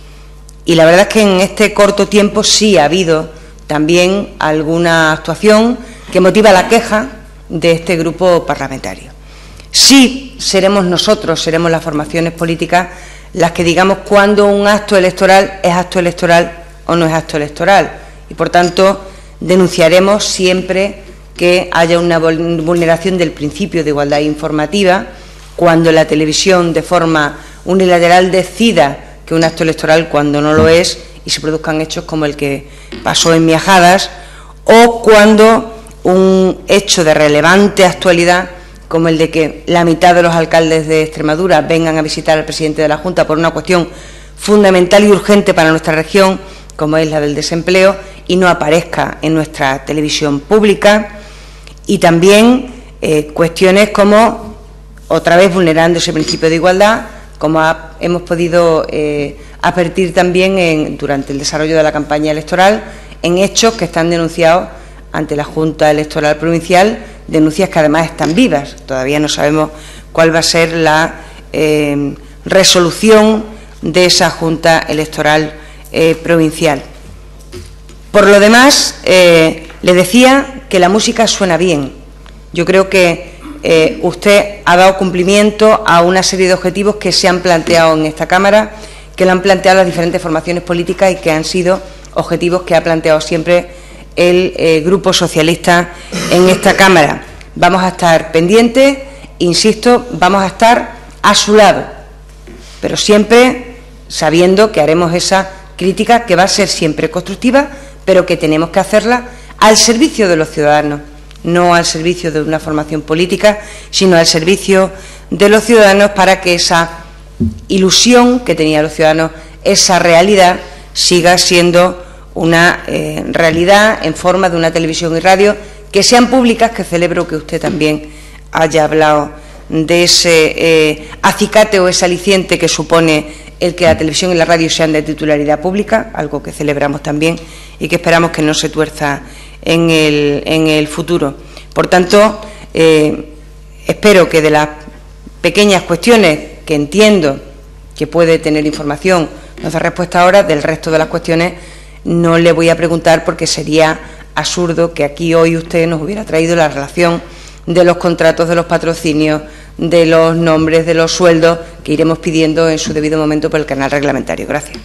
Y la verdad es que en este corto tiempo sí ha habido también alguna actuación que motiva la queja de este grupo parlamentario. Sí seremos nosotros, seremos las formaciones políticas las que digamos cuándo un acto electoral es acto electoral o no es acto electoral, y por tanto denunciaremos siempre que haya una vulneración del principio de igualdad informativa cuando la televisión de forma unilateral decida que un acto electoral cuando no lo es y se produzcan hechos como el que pasó en Miajadas, o cuando un hecho de relevante actualidad como el de que la mitad de los alcaldes de Extremadura vengan a visitar al presidente de la Junta por una cuestión fundamental y urgente para nuestra región, como es la del desempleo, y no aparezca en nuestra televisión pública, y también cuestiones como, otra vez vulnerando ese principio de igualdad, como hemos podido advertir también durante el desarrollo de la campaña electoral, en hechos que están denunciados ante la Junta Electoral Provincial, denuncias que además están vivas. Todavía no sabemos cuál va a ser la resolución de esa Junta Electoral Provincial. Por lo demás, le decía que la música suena bien. Yo creo que usted ha dado cumplimiento a una serie de objetivos que se han planteado en esta Cámara, que lo han planteado las diferentes formaciones políticas y que han sido objetivos que ha planteado siempre el Grupo Socialista en esta Cámara. Vamos a estar pendientes, insisto, vamos a estar a su lado, pero siempre sabiendo que haremos esa crítica que va a ser siempre constructiva, pero que tenemos que hacerla al servicio de los ciudadanos, no al servicio de una formación política, sino al servicio de los ciudadanos, para que esa ilusión que tenían los ciudadanos, esa realidad, siga siendo una realidad en forma de una televisión y radio que sean públicas, que celebro que usted también haya hablado de ese acicate o ese aliciente que supone el que la televisión y la radio sean de titularidad pública, algo que celebramos también y que esperamos que no se tuerza en el futuro. Por tanto, espero que de las pequeñas cuestiones que entiendo que puede tener información nos dé respuesta ahora. Del resto de las cuestiones no le voy a preguntar, porque sería absurdo que aquí hoy usted nos hubiera traído la relación de los contratos, de los patrocinios, de los nombres, de los sueldos, que iremos pidiendo en su debido momento por el canal reglamentario. Gracias.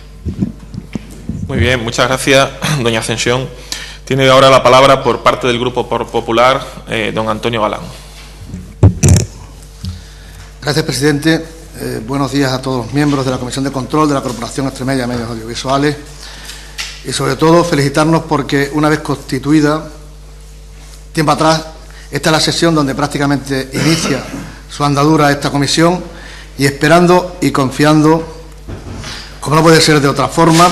Muy bien, muchas gracias, doña Ascensión. Tiene ahora la palabra por parte del Grupo Popular, don Antonio Galán. Gracias, presidente. Buenos días a todos los miembros de la Comisión de Control de la Corporación Extremeña de Medios Audiovisuales, y sobre todo felicitarnos porque, una vez constituida, tiempo atrás, esta es la sesión donde prácticamente inicia su andadura esta comisión, y esperando y confiando, como no puede ser de otra forma,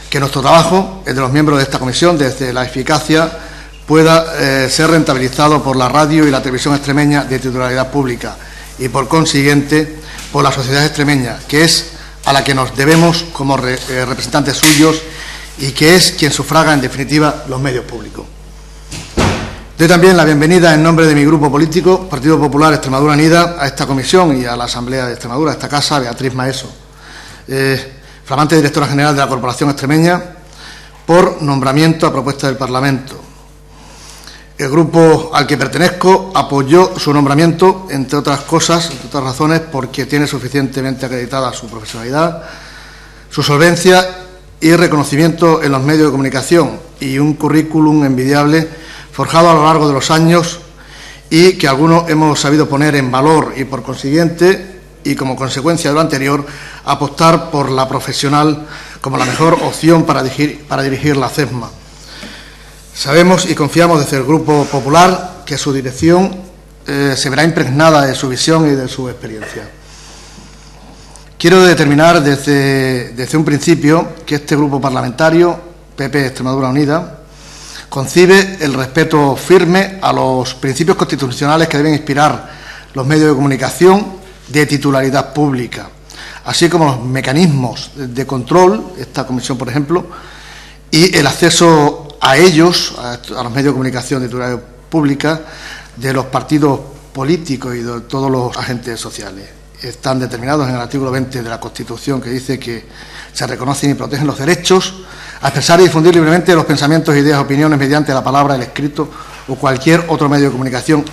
que nuestro trabajo, el de los miembros de esta comisión, desde la eficacia, pueda ser rentabilizado por la radio y la televisión extremeña de titularidad pública, y por consiguiente por la sociedad extremeña, que es a la que nos debemos como representantes suyos, y que es quien sufraga en definitiva los medios públicos. Doy también la bienvenida en nombre de mi grupo político, Partido Popular Extremadura Unida, a esta comisión y a la Asamblea de Extremadura, a esta casa, a Beatriz Maeso, flamante directora general de la Corporación Extremeña, por nombramiento a propuesta del Parlamento. El grupo al que pertenezco apoyó su nombramiento, entre otras cosas, entre otras razones, porque tiene suficientemente acreditada su profesionalidad, su solvencia y reconocimiento en los medios de comunicación, y un currículum envidiable forjado a lo largo de los años, y que algunos hemos sabido poner en valor, y por consiguiente, y como consecuencia de lo anterior, apostar por la profesional como la mejor opción para dirigir la CESMA. Sabemos y confiamos desde el Grupo Popular que su dirección se verá impregnada de su visión y de su experiencia. Quiero determinar desde un principio que este grupo parlamentario, PP Extremadura Unida, concibe el respeto firme a los principios constitucionales que deben inspirar los medios de comunicación de titularidad pública, así como los mecanismos de control, esta comisión, por ejemplo, y el acceso a ellos, a los medios de comunicación de titularidad pública, de los partidos políticos y de todos los agentes sociales. están determinados en el artículo 20 de la Constitución, que dice que se reconocen y protegen los derechos a expresar y difundir libremente los pensamientos, ideas, opiniones mediante la palabra, el escrito o cualquier otro medio de comunicación,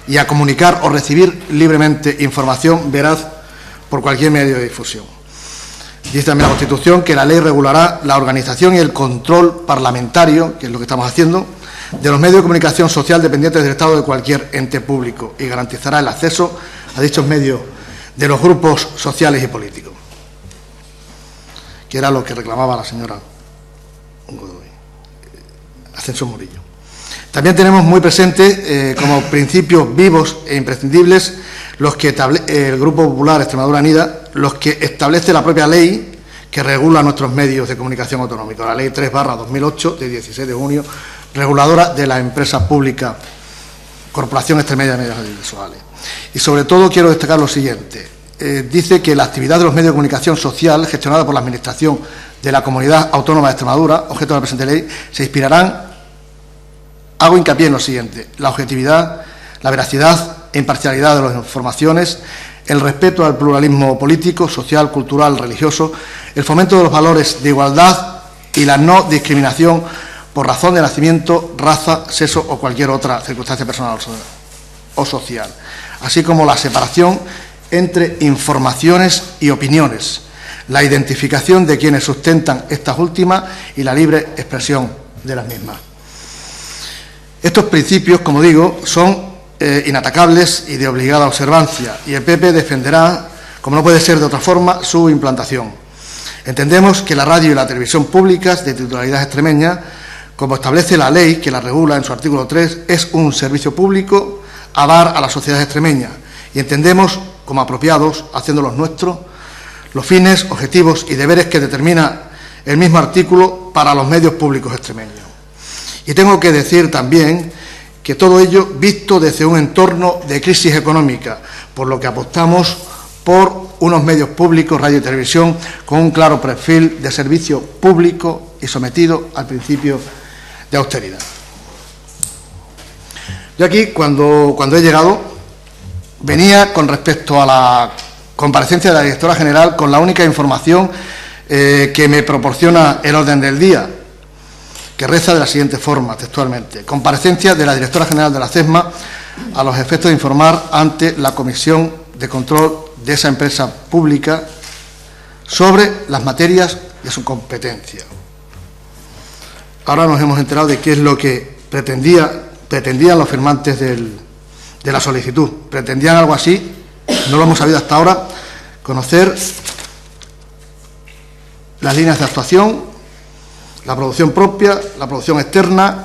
y a comunicar o recibir libremente información veraz por cualquier medio de difusión. Dice también la Constitución que la ley regulará la organización y el control parlamentario, que es lo que estamos haciendo, de los medios de comunicación social dependientes del Estado de cualquier ente público, y garantizará el acceso a dichos medios de los grupos sociales y políticos, que era lo que reclamaba la señora Ascensión Murillo. También tenemos muy presente como principios vivos e imprescindibles los que el Grupo Popular Extremadura Unida, los que establece la propia ley que regula nuestros medios de comunicación autonómicos, la Ley 3/2008 de 16 de junio, reguladora de la empresa pública Corporación Extremeña de Medios Audiovisuales. Y sobre todo quiero destacar lo siguiente. Dice que la actividad de los medios de comunicación social gestionada por la Administración de la Comunidad Autónoma de Extremadura, objeto de la presente ley, se inspirarán, hago hincapié en lo siguiente, la objetividad, la veracidad e imparcialidad de las informaciones, el respeto al pluralismo político, social, cultural, religioso, el fomento de los valores de igualdad y la no discriminación por razón de nacimiento, raza, sexo o cualquier otra circunstancia personal o social, así como la separación entre informaciones y opiniones, la identificación de quienes sustentan estas últimas y la libre expresión de las mismas. Estos principios, como digo, son inatacables y de obligada observancia, y el PP defenderá, como no puede ser de otra forma, su implantación. Entendemos que la radio y la televisión públicas de titularidad extremeña, como establece la ley que la regula en su artículo 3, es un servicio público a dar a la sociedad extremeña, y entendemos como apropiados, haciéndolos nuestros, los fines, objetivos y deberes que determina el mismo artículo para los medios públicos extremeños. Y tengo que decir también que todo ello visto desde un entorno de crisis económica, por lo que apostamos por unos medios públicos, radio y televisión, con un claro perfil de servicio público y sometido al principio de austeridad. Yo aquí, cuando he llegado, venía con respecto a la comparecencia de la directora general con la única información que me proporciona el orden del día, que reza de la siguiente forma, textualmente: comparecencia de la directora general de la CESMA a los efectos de informar ante la Comisión de Control de esa empresa pública sobre las materias de su competencia. Ahora nos hemos enterado de qué es lo que pretendían los firmantes de la solicitud. Pretendían algo así, no lo hemos sabido hasta ahora, conocer las líneas de actuación, la producción propia, la producción externa,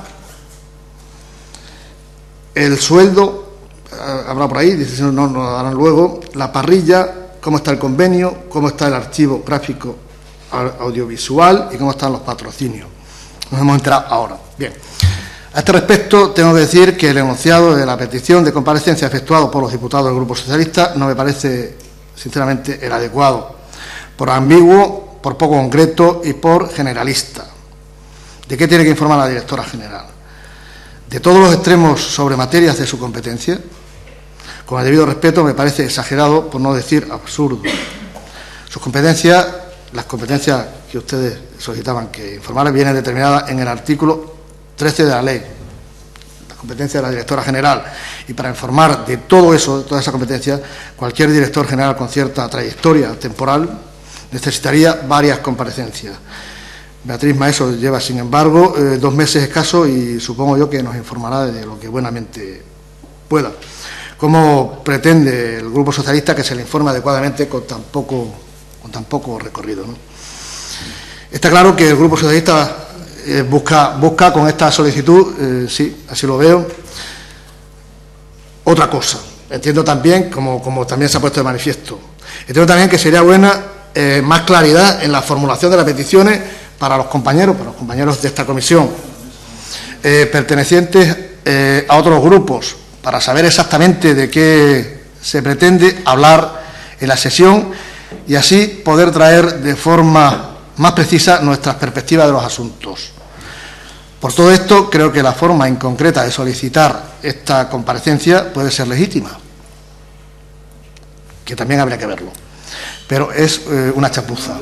el sueldo, habrá por ahí, dice, no lo darán luego, la parrilla, cómo está el convenio, cómo está el archivo gráfico audiovisual y cómo están los patrocinios. Nos hemos enterado ahora. Bien. A este respecto, tengo que decir que el enunciado de la petición de comparecencia efectuado por los diputados del Grupo Socialista no me parece, sinceramente, el adecuado, por ambiguo, por poco concreto y por generalista. ¿De qué tiene que informar la directora general? ¿De todos los extremos sobre materias de su competencia? Con el debido respeto, me parece exagerado, por no decir absurdo. Sus competencias, las competencias que ustedes solicitaban que informaran, vienen determinadas en el artículo 13 de la ley, la competencia de la directora general, y para informar de todo eso, de toda esa competencia, cualquier director general con cierta trayectoria temporal necesitaría varias comparecencias. Beatriz Maeso lleva, sin embargo, 2 meses escasos y supongo yo que nos informará de lo que buenamente pueda. ¿Cómo pretende el Grupo Socialista que se le informe adecuadamente con tan poco recorrido, ¿no? Está claro que el Grupo Socialista busca con esta solicitud, sí, así lo veo, otra cosa. Entiendo también, como también se ha puesto de manifiesto, entiendo también que sería buena más claridad en la formulación de las peticiones para los compañeros de esta comisión, pertenecientes a otros grupos, para saber exactamente de qué se pretende hablar en la sesión y así poder traer de forma más precisa nuestras perspectivas de los asuntos. Por todo esto, creo que la forma inconcreta de solicitar esta comparecencia puede ser legítima. que también habría que verlo, pero es una chapuza.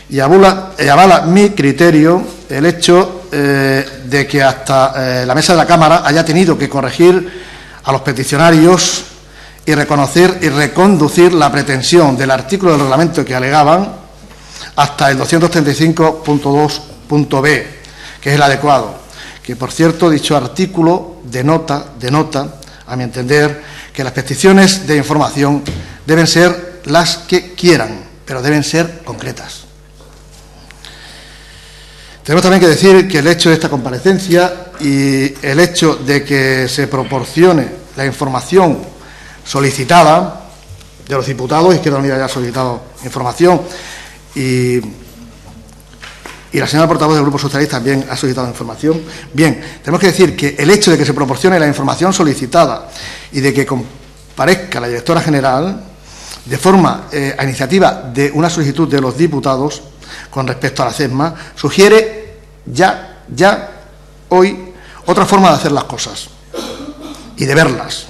Y avala mi criterio el hecho de que hasta la mesa de la Cámara haya tenido que corregir a los peticionarios y reconocer y reconducir la pretensión del artículo del reglamento que alegaban hasta el 235.2.b, que es el adecuado. Que, por cierto, dicho artículo denota, a mi entender, que las peticiones de información deben ser las que quieran, pero deben ser concretas. Tenemos también que decir que el hecho de esta comparecencia y el hecho de que se proporcione la información solicitada de los diputados, Izquierda Unida ya ha solicitado información, y la señora portavoz del Grupo Socialista también ha solicitado información. Bien, tenemos que decir que el hecho de que se proporcione la información solicitada y de que comparezca la directora general de forma a iniciativa de una solicitud de los diputados con respecto a la CESMA, sugiere ya hoy otra forma de hacer las cosas y de verlas.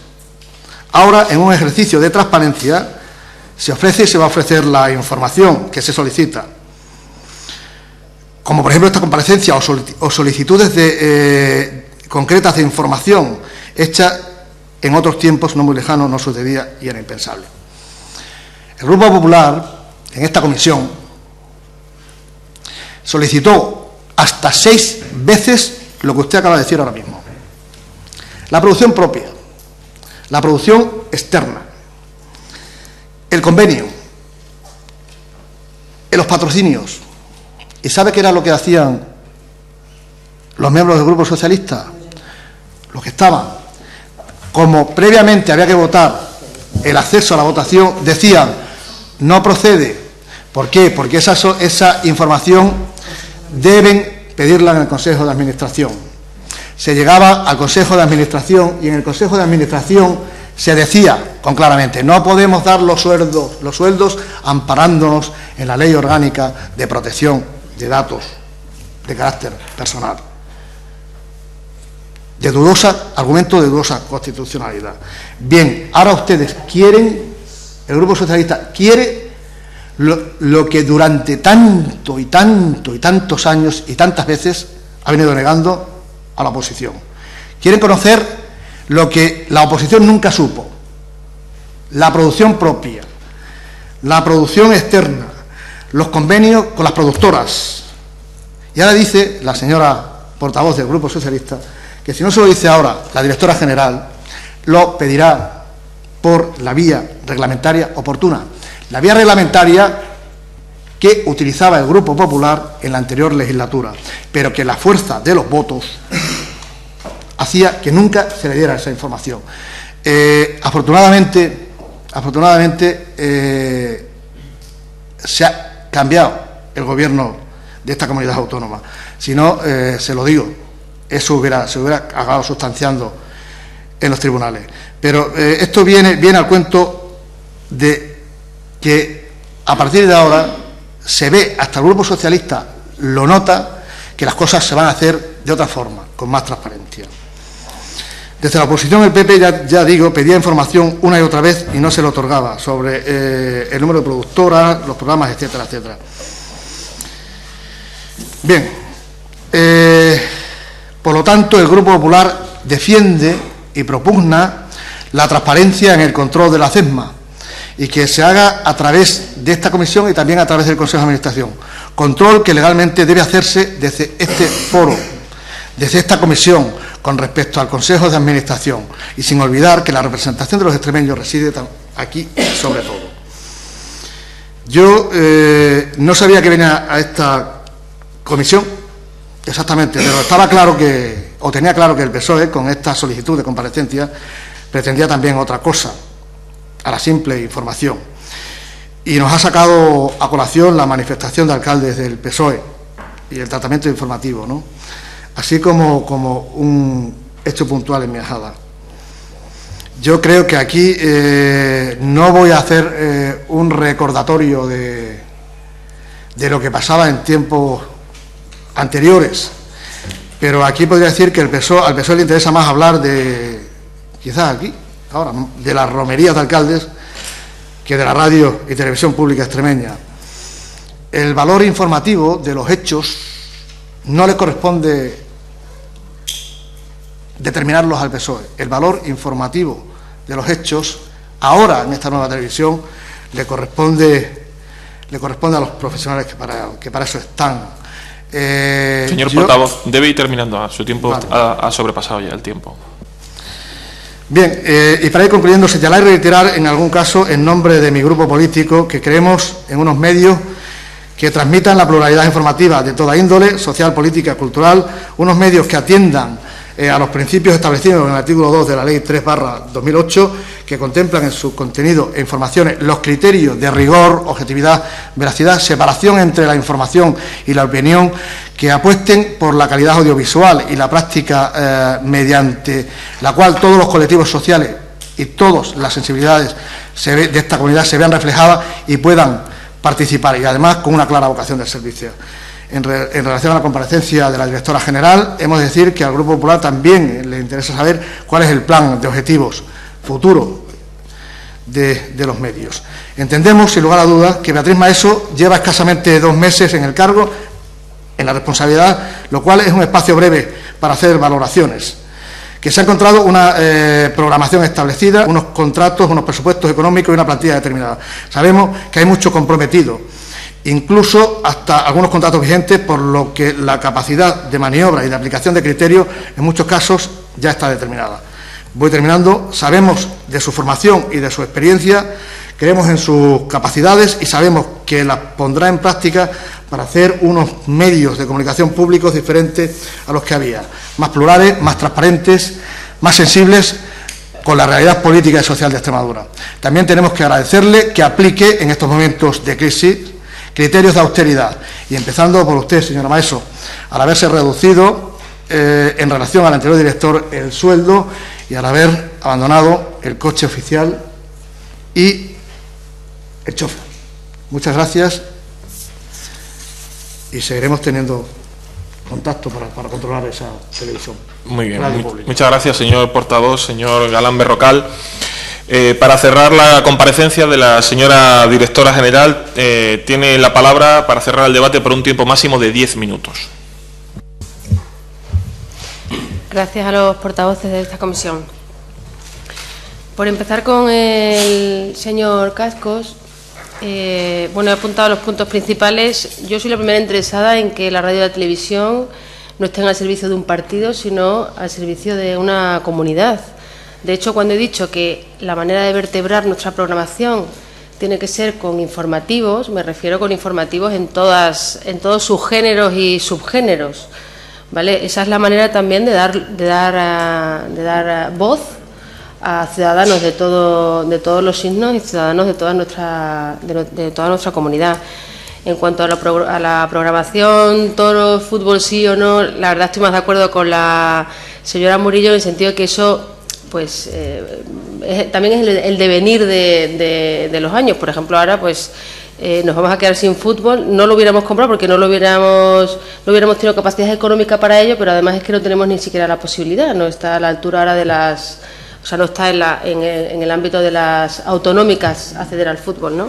Ahora, en un ejercicio de transparencia, se ofrece y se va a ofrecer la información que se solicita, como por ejemplo esta comparecencia o solicitudes concretas de información hechas en otros tiempos no muy lejanos, no sucedía y era impensable. El Grupo Popular, en esta comisión, solicitó hasta 6 veces lo que usted acaba de decir ahora mismo. La producción propia, la producción externa, el convenio, los patrocinios. ¿Y sabe qué era lo que hacían los miembros del Grupo Socialista? Los que estaban, como previamente había que votar el acceso a la votación, decían, no procede. ¿Por qué? Porque esa información deben pedirla en el Consejo de Administración. Se llegaba al Consejo de Administración y en el Consejo de Administración se decía con claramente, no podemos dar los sueldos amparándonos en la Ley Orgánica de Protección de Datos de carácter personal. Argumento de dudosa constitucionalidad. Bien, ahora ustedes quieren, el Grupo Socialista quiere lo que durante tantos años y tantas veces ha venido negando a la oposición. Quieren conocer lo que la oposición nunca supo: la producción propia, la producción externa, los convenios con las productoras. Y ahora dice la señora portavoz del Grupo Socialista que si no se lo dice ahora la directora general, lo pedirá por la vía reglamentaria oportuna. La vía reglamentaria que utilizaba el Grupo Popular en la anterior legislatura, pero que la fuerza de los votos hacía que nunca se le diera esa información. Afortunadamente se ha cambiado el gobierno de esta comunidad autónoma. Si no, se lo digo, eso se hubiera acabado sustanciando en los tribunales. Pero esto viene al cuento de que a partir de ahora se ve, hasta el Grupo Socialista lo nota, que las cosas se van a hacer de otra forma, con más transparencia. Desde la oposición, el PP, ya digo, pedía información una y otra vez y no se le otorgaba sobre el número de productoras, los programas, etcétera, etcétera. Bien, por lo tanto, el Grupo Popular defiende y propugna la transparencia en el control de la CESMA y que se haga a través de esta comisión y también a través del Consejo de Administración. Control que legalmente debe hacerse desde este foro, desde esta comisión, con respecto al Consejo de Administración, y sin olvidar que la representación de los extremeños reside aquí sobre todo. Yo no sabía que venía a esta comisión exactamente, pero estaba claro que, o tenía claro que el PSOE, con esta solicitud de comparecencia, pretendía también otra cosa, a la simple información. Y nos ha sacado a colación la manifestación de alcaldes del PSOE y el tratamiento informativo, ¿no? Así como un hecho puntual en mi ajada. Yo creo que aquí no voy a hacer un recordatorio de lo que pasaba en tiempos anteriores, pero aquí podría decir que al PSOE le interesa más hablar de, quizás aquí, ahora, de las romerías de alcaldes que de la radio y televisión pública extremeña. El valor informativo de los hechos no le corresponde determinarlos al PSOE. El valor informativo de los hechos, ahora en esta nueva televisión, le corresponde a los profesionales que para eso están. Señor portavoz, debe ir terminando. Su tiempo vale. ha sobrepasado ya el tiempo. Bien, y para ir concluyendo, señalar y reiterar en algún caso en nombre de mi grupo político que creemos en unos medios que transmitan la pluralidad informativa de toda índole, social, política, cultural, unos medios que atiendan a los principios establecidos en el artículo 2 de la Ley 3/2008, que contemplan en su contenido e informaciones los criterios de rigor, objetividad, veracidad, separación entre la información y la opinión, que apuesten por la calidad audiovisual y la práctica mediante la cual todos los colectivos sociales y todas las sensibilidades de esta comunidad se vean reflejadas y puedan participar, y además con una clara vocación de servicio. En relación a la comparecencia de la directora general, hemos de decir que al Grupo Popular también le interesa saber cuál es el plan de objetivos futuro de los medios. Entendemos, sin lugar a dudas, que Beatriz Maeso lleva escasamente 2 meses en el cargo, en la responsabilidad, lo cual es un espacio breve para hacer valoraciones. Que se ha encontrado una programación establecida, unos contratos, unos presupuestos económicos y una plantilla determinada. Sabemos que hay mucho comprometido, incluso hasta algunos contratos vigentes, por lo que la capacidad de maniobra y de aplicación de criterios en muchos casos ya está determinada. Voy terminando. Sabemos de su formación y de su experiencia, creemos en sus capacidades y sabemos que las pondrá en práctica para hacer unos medios de comunicación públicos diferentes a los que había, más plurales, más transparentes, más sensibles con la realidad política y social de Extremadura. También tenemos que agradecerle que aplique en estos momentos de crisis criterios de austeridad, y empezando por usted, señora Maeso, al haberse reducido en relación al anterior director el sueldo y al haber abandonado el coche oficial y el chofer. Muchas gracias y seguiremos teniendo contacto para controlar esa televisión. Muy bien, muchas gracias, señor portavoz, señor Galán Berrocal. Para cerrar la comparecencia de la señora directora general, tiene la palabra para cerrar el debate por un tiempo máximo de 10 minutos. Gracias a los portavoces de esta comisión. Por empezar con el señor Cascos, bueno, he apuntado los puntos principales. Yo soy la primera interesada en que la radio y la televisión no estén al servicio de un partido, sino al servicio de una comunidad. De hecho, cuando he dicho que la manera de vertebrar nuestra programación tiene que ser con informativos, me refiero con informativos en todos sus géneros y subgéneros, ¿vale? Esa es la manera también de dar voz a ciudadanos de todos los signos y ciudadanos de toda nuestra comunidad. En cuanto a la programación, toros, fútbol, sí o no, la verdad estoy más de acuerdo con la señora Murillo en el sentido de que eso pues también es el devenir de los años. Por ejemplo, ahora pues nos vamos a quedar sin fútbol. No lo hubiéramos comprado porque no hubiéramos tenido capacidad económica para ello, pero además es que no tenemos ni siquiera la posibilidad, no está a la altura ahora de las, o sea, no está en el ámbito de las autonómicas acceder al fútbol, ¿no?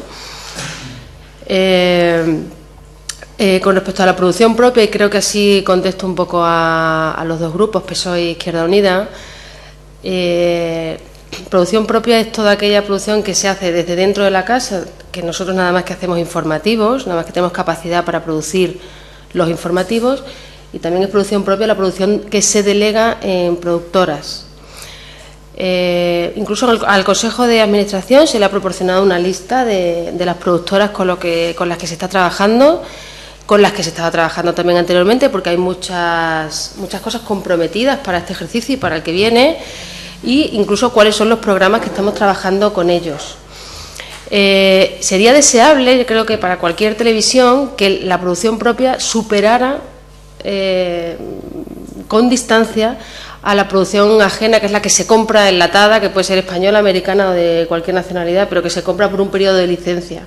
Con respecto a la producción propia, y creo que así contesto un poco a los dos grupos, PSOE e Izquierda Unida. Producción propia es toda aquella producción que se hace desde dentro de la casa, que nosotros nada más que hacemos informativos, nada más que tenemos capacidad para producir los informativos, y también es producción propia la producción que se delega en productoras. Incluso al Consejo de Administración se le ha proporcionado una lista de las productoras con las que se está trabajando, con las que se estaba trabajando también anteriormente, porque hay muchas cosas comprometidas para este ejercicio y para el que viene, e incluso cuáles son los programas que estamos trabajando con ellos. Sería deseable, yo creo que para cualquier televisión, que la producción propia superara con distancia a la producción ajena, que es la que se compra enlatada, que puede ser española, americana o de cualquier nacionalidad, pero que se compra por un periodo de licencia.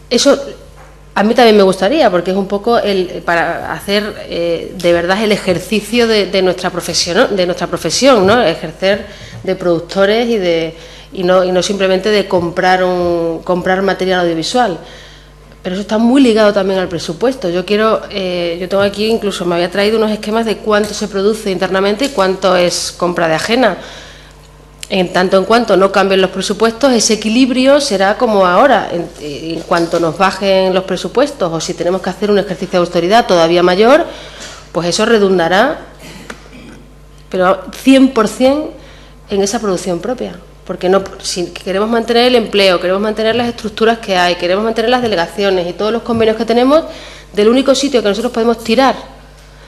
Eso a mí también me gustaría, porque es un poco para hacer de verdad el ejercicio de nuestra profesión, ¿no? Ejercer de productores y y no simplemente de comprar material audiovisual. Pero eso está muy ligado también al presupuesto. Yo tengo aquí, incluso me había traído unos esquemas de cuánto se produce internamente y cuánto es compra de ajena. En tanto en cuanto no cambien los presupuestos, ese equilibrio será como ahora. En cuanto nos bajen los presupuestos o si tenemos que hacer un ejercicio de austeridad todavía mayor, pues eso redundará, pero 100% en esa producción propia. Porque si queremos mantener el empleo, queremos mantener las estructuras que hay, queremos mantener las delegaciones y todos los convenios que tenemos, del único sitio que nosotros podemos tirar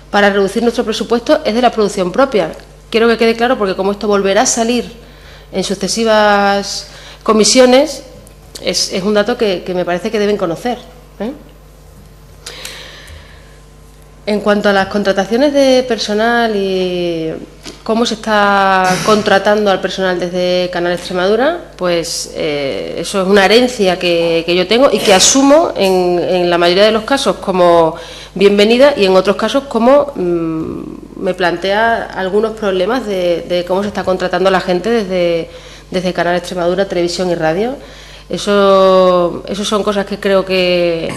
para reducir nuestro presupuesto es de la producción propia. Quiero que quede claro, porque como esto volverá a salir en sucesivas comisiones, es un dato que me parece que deben conocer, ¿eh? En cuanto a las contrataciones de personal y cómo se está contratando al personal desde Canal Extremadura, pues eso es una herencia que yo tengo y que asumo en la mayoría de los casos como bienvenida y en otros casos como me plantea algunos problemas de cómo se está contratando a la gente desde Canal Extremadura, Televisión y Radio. Eso son cosas que creo que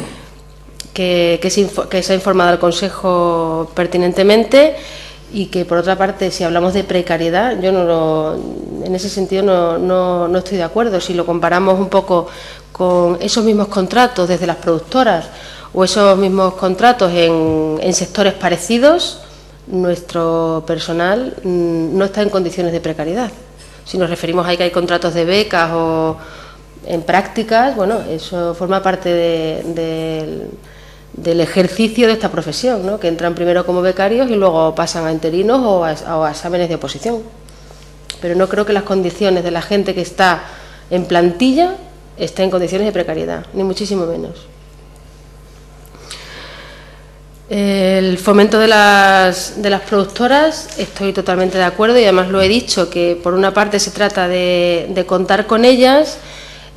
se ha informado al Consejo pertinentemente y que, por otra parte, si hablamos de precariedad, yo en ese sentido no estoy de acuerdo. Si lo comparamos un poco con esos mismos contratos desde las productoras o esos mismos contratos en sectores parecidos, nuestro personal no está en condiciones de precariedad. Si nos referimos a que hay contratos de becas o en prácticas, bueno, eso forma parte del ejercicio de esta profesión, ¿no? Que entran primero como becarios y luego pasan a interinos o a exámenes de oposición. Pero no creo que las condiciones de la gente que está en plantilla esté en condiciones de precariedad, ni muchísimo menos. El fomento de las productoras, estoy totalmente de acuerdo y además lo he dicho, que por una parte se trata de contar con ellas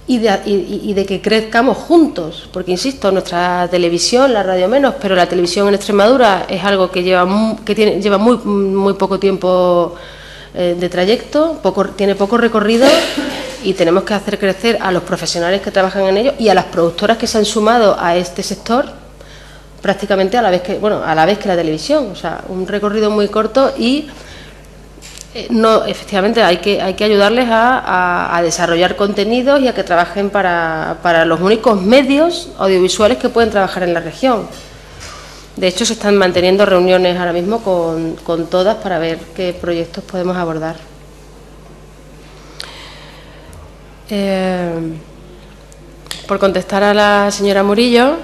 y de que crezcamos juntos, porque insisto, nuestra televisión, la radio menos, pero la televisión en Extremadura es algo que lleva muy poco tiempo de trayecto, tiene poco recorrido y tenemos que hacer crecer a los profesionales que trabajan en ello y a las productoras que se han sumado a este sector prácticamente a la vez que la televisión, o sea, un recorrido muy corto y efectivamente hay que ayudarles a desarrollar contenidos y a que trabajen para los únicos medios audiovisuales que pueden trabajar en la región. De hecho, se están manteniendo reuniones ahora mismo con todas para ver qué proyectos podemos abordar. Por contestar a la señora Murillo,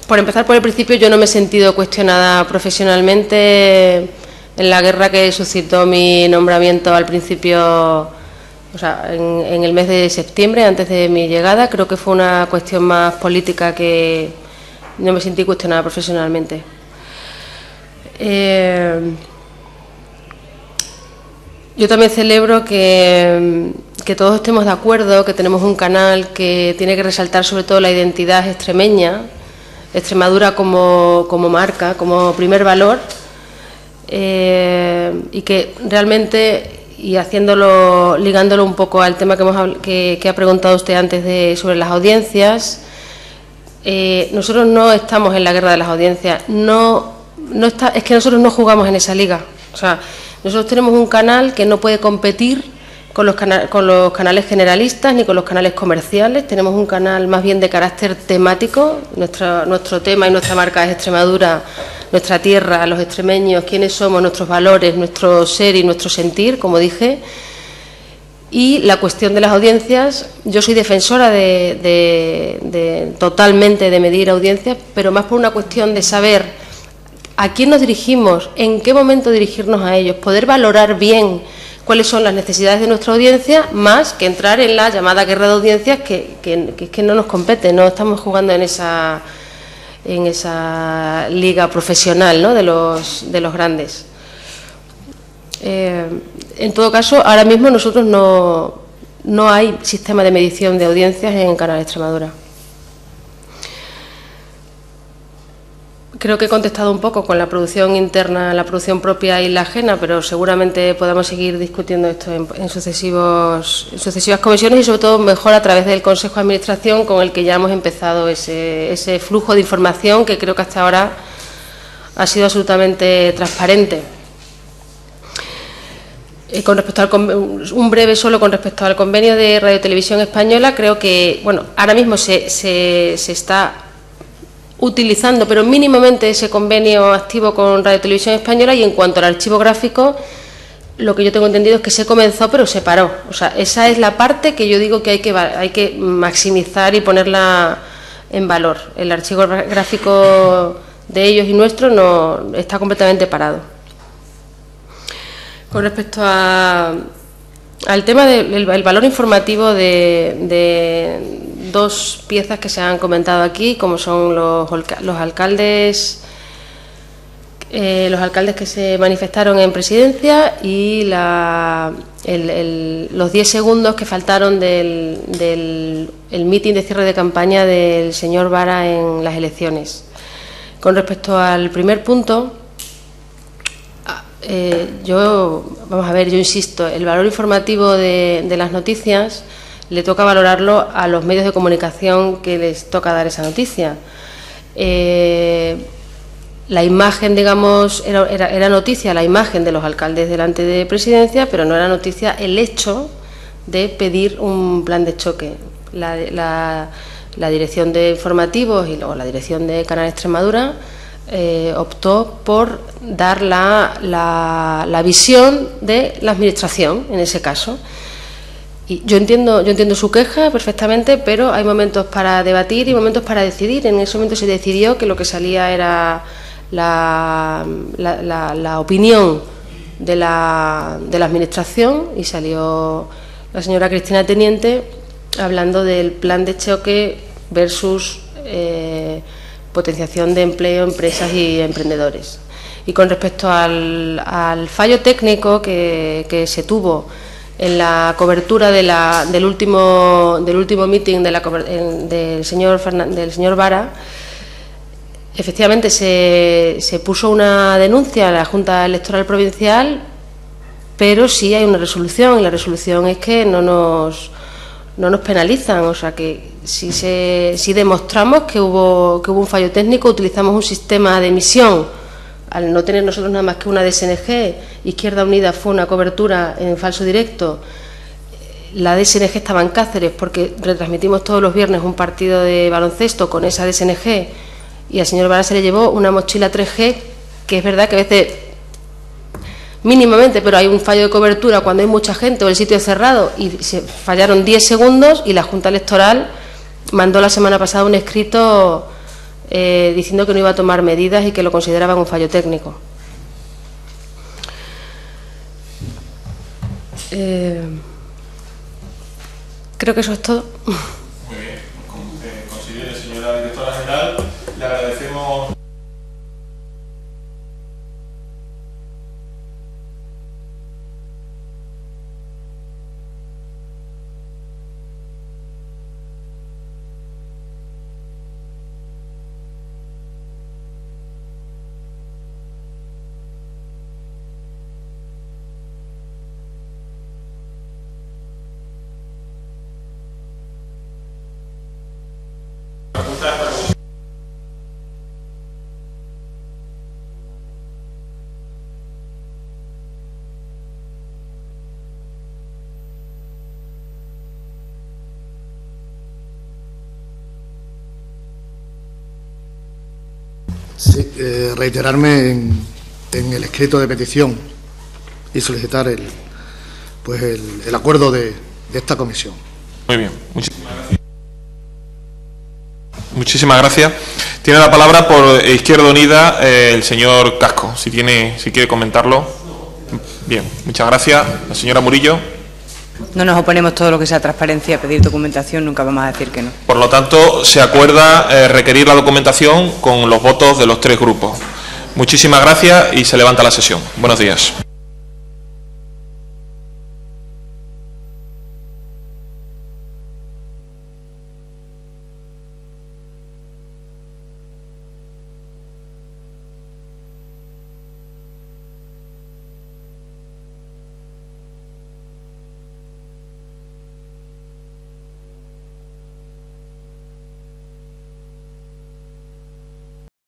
por empezar por el principio, yo no me he sentido cuestionada profesionalmente en la guerra que suscitó mi nombramiento al principio, o sea, en el mes de septiembre, antes de mi llegada. Creo que fue una cuestión más política, que no me sentí cuestionada profesionalmente. Yo también celebro que todos estemos de acuerdo, que tenemos un canal que tiene que resaltar sobre todo la identidad extremeña, Extremadura como marca, como primer valor, y que realmente, y ligándolo un poco al tema que ha preguntado usted antes sobre las audiencias, nosotros no estamos en la guerra de las audiencias, es que nosotros no jugamos en esa liga. O sea, nosotros tenemos un canal que no puede competir con los canales generalistas ni con los canales comerciales. Tenemos un canal más bien de carácter temático. Nuestro tema y nuestra marca es Extremadura, nuestra tierra, los extremeños, quiénes somos, nuestros valores, nuestro ser y nuestro sentir, como dije. Y la cuestión de las audiencias, yo soy defensora totalmente de medir audiencias, pero más por una cuestión de saber a quién nos dirigimos, en qué momento dirigirnos a ellos, poder valorar bien cuáles son las necesidades de nuestra audiencia, más que entrar en la llamada guerra de audiencias que no nos compete. No estamos jugando en esa liga profesional, ¿no?, de los grandes. En todo caso, ahora mismo nosotros no hay sistema de medición de audiencias en Canal Extremadura. Creo que he contestado un poco con la producción interna, la producción propia y la ajena, pero seguramente podamos seguir discutiendo esto en sucesivas comisiones y, sobre todo, mejor a través del Consejo de Administración, con el que ya hemos empezado ese flujo de información que creo que hasta ahora ha sido absolutamente transparente. Con respecto un breve solo con respecto al convenio de Radio Televisión Española, creo que, bueno, ahora mismo se está utilizando, pero mínimamente, ese convenio activo con Radio Televisión Española, y en cuanto al archivo gráfico, lo que yo tengo entendido es que se comenzó, pero se paró. O sea, esa es la parte que yo digo que hay que maximizar y ponerla en valor. El archivo gráfico de ellos y nuestro no está completamente parado. Con respecto al tema del valor informativo de dos piezas que se han comentado aquí, como son los alcaldes que se manifestaron en presidencia y los 10 segundos que faltaron del mitin de cierre de campaña del señor Vara en las elecciones. Con respecto al primer punto, yo insisto, el valor informativo de las noticias le toca valorarlo a los medios de comunicación que les toca dar esa noticia. La imagen, digamos, era noticia la imagen de los alcaldes delante de presidencia, pero no era noticia el hecho de pedir un plan de choque. La dirección de informativos y luego la dirección de Canal Extremadura optó por dar la visión de la Administración en ese caso. Y yo entiendo su queja perfectamente, pero hay momentos para debatir y momentos para decidir. En ese momento se decidió que lo que salía era la opinión de la Administración, y salió la señora Cristina Teniente hablando del plan de choque versus potenciación de empleo, empresas y emprendedores. Y con respecto al fallo técnico que se tuvo en la cobertura del último meeting del señor Vara, efectivamente se puso una denuncia a la Junta Electoral Provincial, pero sí hay una resolución, y la resolución es que no nos penalizan. O sea que si demostramos que hubo un fallo técnico, utilizamos un sistema de emisión. Al no tener nosotros nada más que una DSNG, Izquierda Unida fue una cobertura en falso directo. La DSNG estaba en Cáceres porque retransmitimos todos los viernes un partido de baloncesto con esa DSNG, y al señor Vara se le llevó una mochila 3G, que es verdad que a veces mínimamente, pero hay un fallo de cobertura cuando hay mucha gente o el sitio es cerrado, y se fallaron 10 segundos, y la Junta Electoral mandó la semana pasada un escrito diciendo que no iba a tomar medidas y que lo consideraban un fallo técnico. Creo que eso es todo. Muy bien, como usted considere, señora directora general, le agradecemos. Sí, reiterarme en el escrito de petición y solicitar el acuerdo de esta comisión. Muy bien, muchísimas gracias. Muchísimas gracias. Tiene la palabra por Izquierda Unida el señor Casco, si quiere comentarlo. Bien, muchas gracias. La señora Murillo. No nos oponemos todo lo que sea transparencia, pedir documentación, nunca vamos a decir que no. Por lo tanto, se acuerda requerir la documentación con los votos de los 3 grupos. Muchísimas gracias y se levanta la sesión. Buenos días.